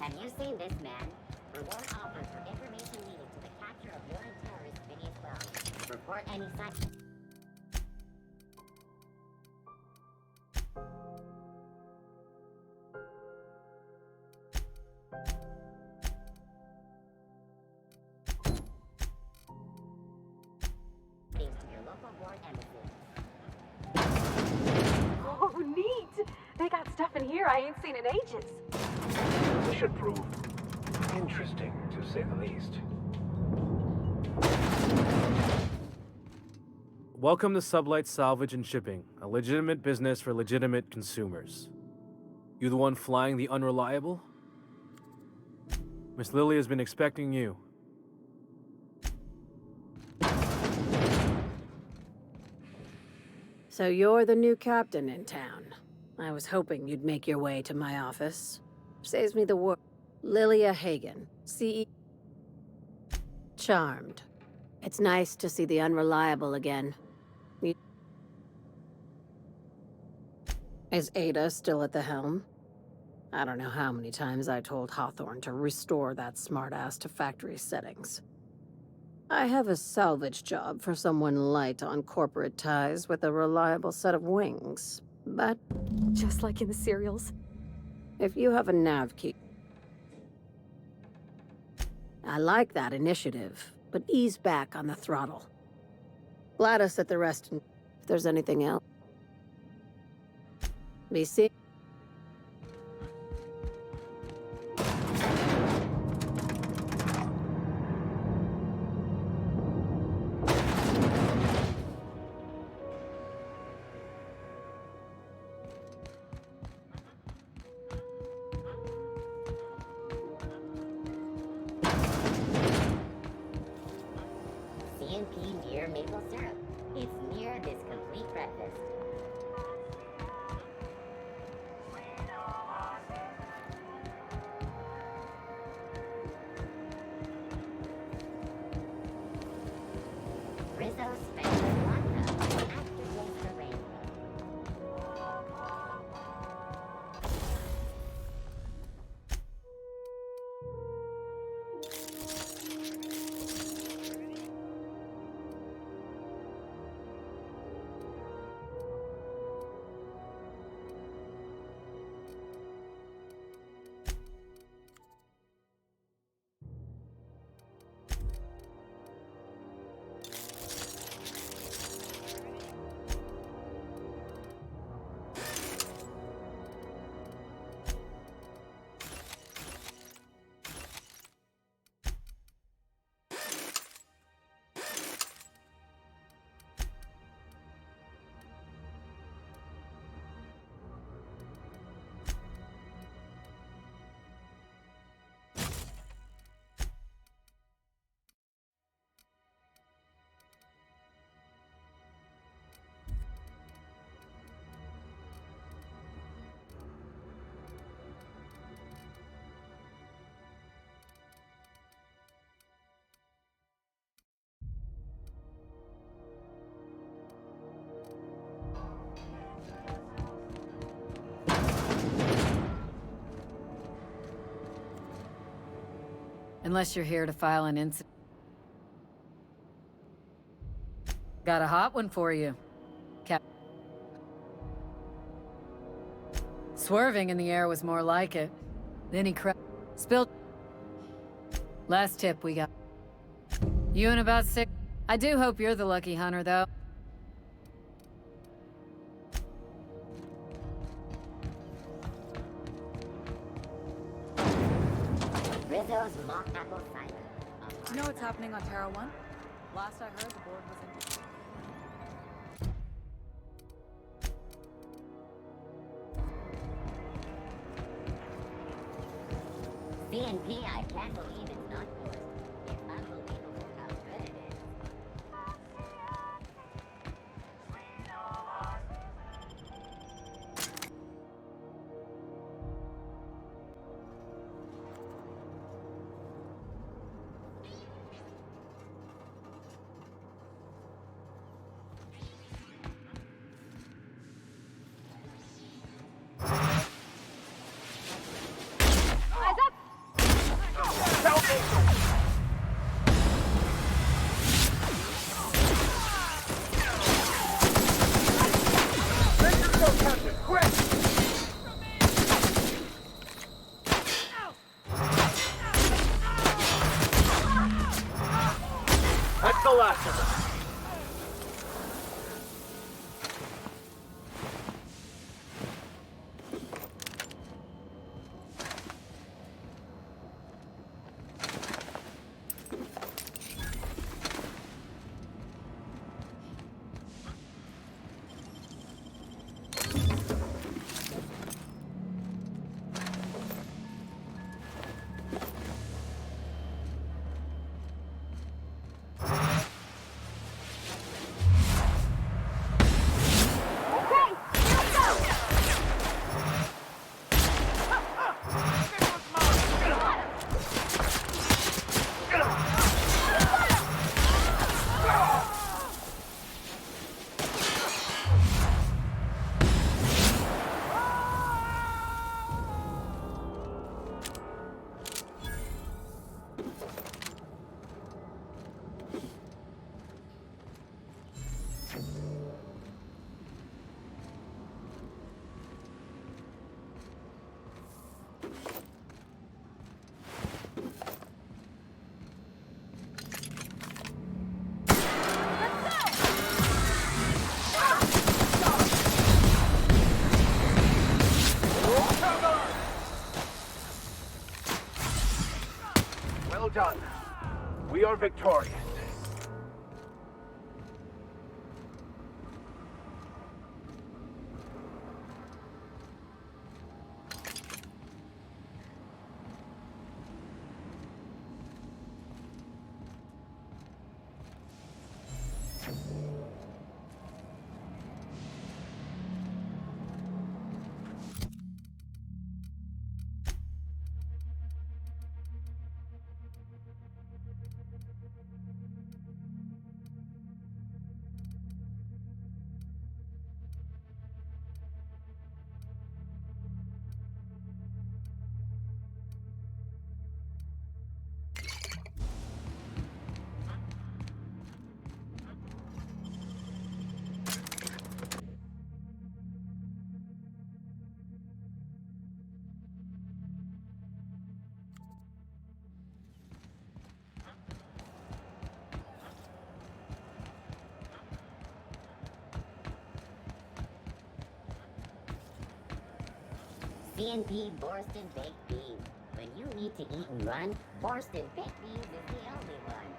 [SPEAKER 14] Have you seen this man? Reward offered for information leading to the capture of wanted terrorist Phineas Wells. Report any such. To your local board embassy.
[SPEAKER 1] Oh, neat! They got stuff in here I ain't seen in ages.
[SPEAKER 2] This should prove interesting, to say the least.
[SPEAKER 18] Welcome to Sublight Salvage and Shipping, a legitimate business for legitimate consumers. You the one flying the unreliable? Miss Lily has been expecting you.
[SPEAKER 19] So you're the new captain in town. I was hoping you'd make your way to my office. Saves me the work. Lilia Hagen, CE. Charmed. It's nice to see the unreliable again. Is Ada still at the helm? I don't know how many times I told Hawthorne to restore that smartass to factory settings. I have a salvage job for someone light on corporate ties with a reliable set of wings, but...
[SPEAKER 1] Just like in the serials.
[SPEAKER 19] If you have a nav key... I like that initiative, but ease back on the throttle. Gladys at the rest. If there's anything else. Be see.
[SPEAKER 14] CNP near maple syrup. It's near this complete breakfast. Rizzo special vodka. Activates the rainbow.
[SPEAKER 10] Unless you're here to file an incident. Got a hot one for you, Cap. Swerving in the air was more like it. Then he spilled. Last tip we got. You in about 6. I do hope you're the lucky hunter, though.
[SPEAKER 14] Rizzo's mock apple cider.
[SPEAKER 9] Do you know what's happening on Terra 1? Last I heard, the board was in.
[SPEAKER 14] CNP, I can't believe it's not yours. It's unbelievable how good it is.
[SPEAKER 2] That's the last of them. We are victorious.
[SPEAKER 14] CNP Borston Baked Beans. When you need to eat and run, Borston Baked Beans is the only one.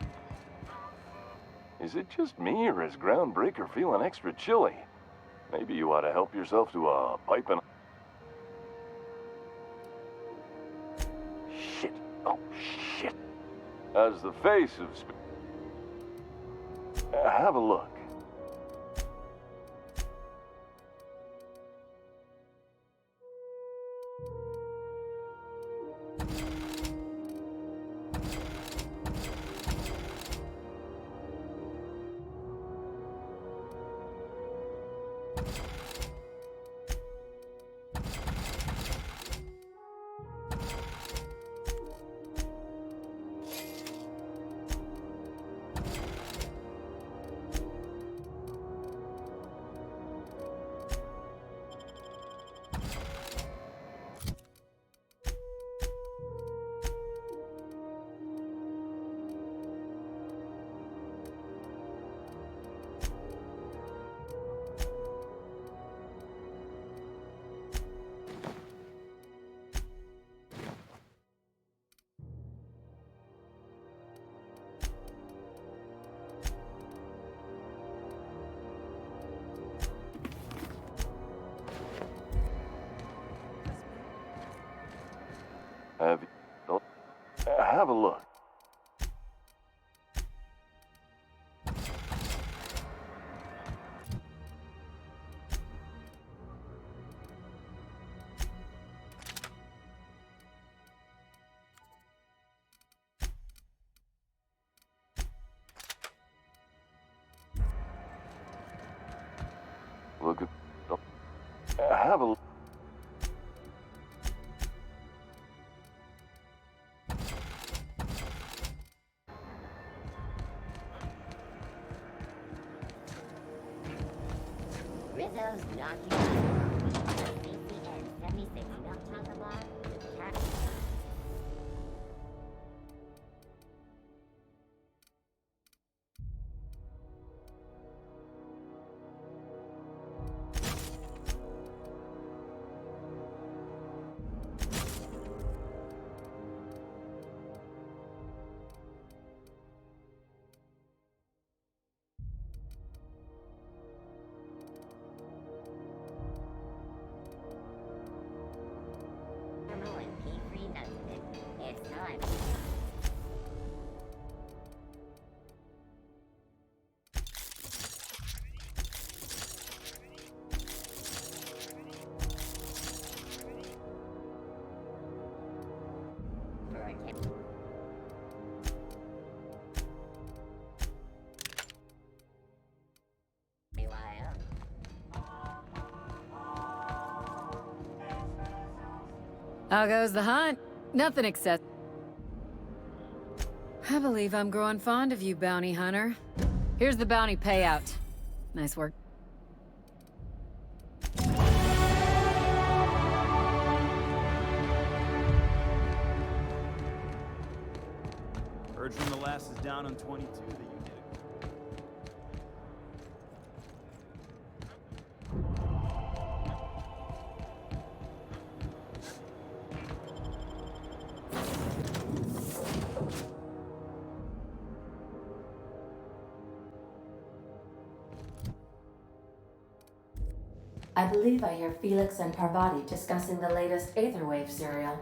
[SPEAKER 11] Is it just me, or is Groundbreaker feeling extra chilly? Maybe you ought to help yourself to a pipe and... Shit. Oh, shit. As the face of... have a look. Have a look. Look at... have a look.
[SPEAKER 14] Rizzo's knocking on the CCN 76 milk chocolate bar with cat. It's time. For a tip.
[SPEAKER 10] How goes the hunt? Nothing except... I believe I'm growing fond of you, bounty hunter. Here's the bounty payout. Nice work.
[SPEAKER 20] Heard from the last is down on 22 that you did it.
[SPEAKER 13] I believe I hear Felix and Parvati discussing the latest Aetherwave serial.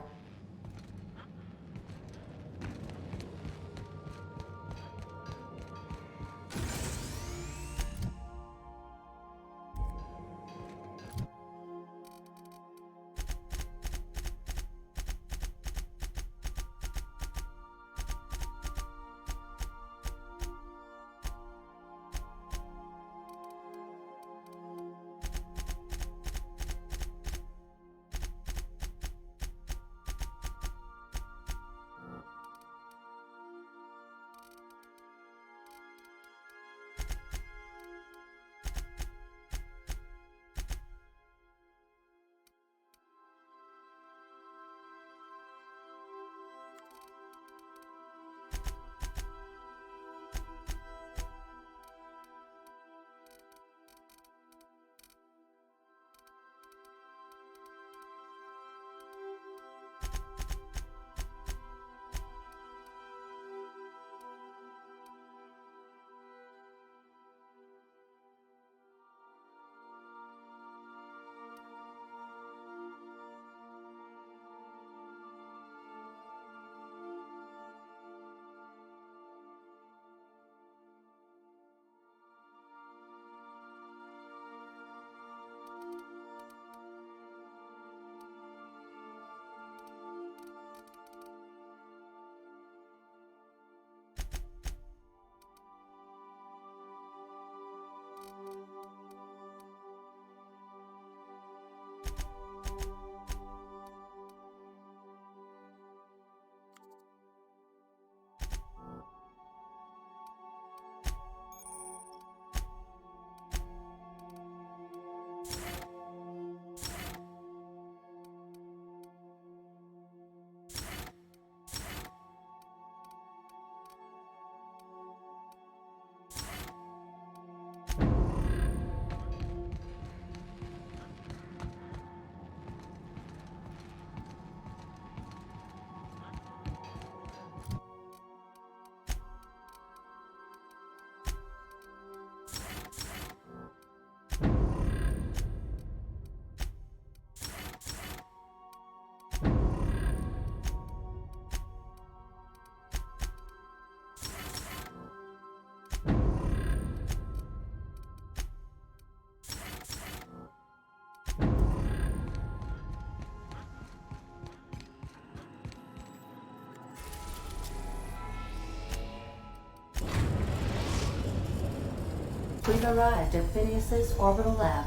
[SPEAKER 13] We've arrived at Phineas's orbital lab.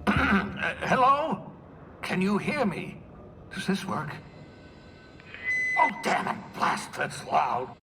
[SPEAKER 21] Hello? Can you hear me? Does this work? Oh, damn it! Blast, that's loud.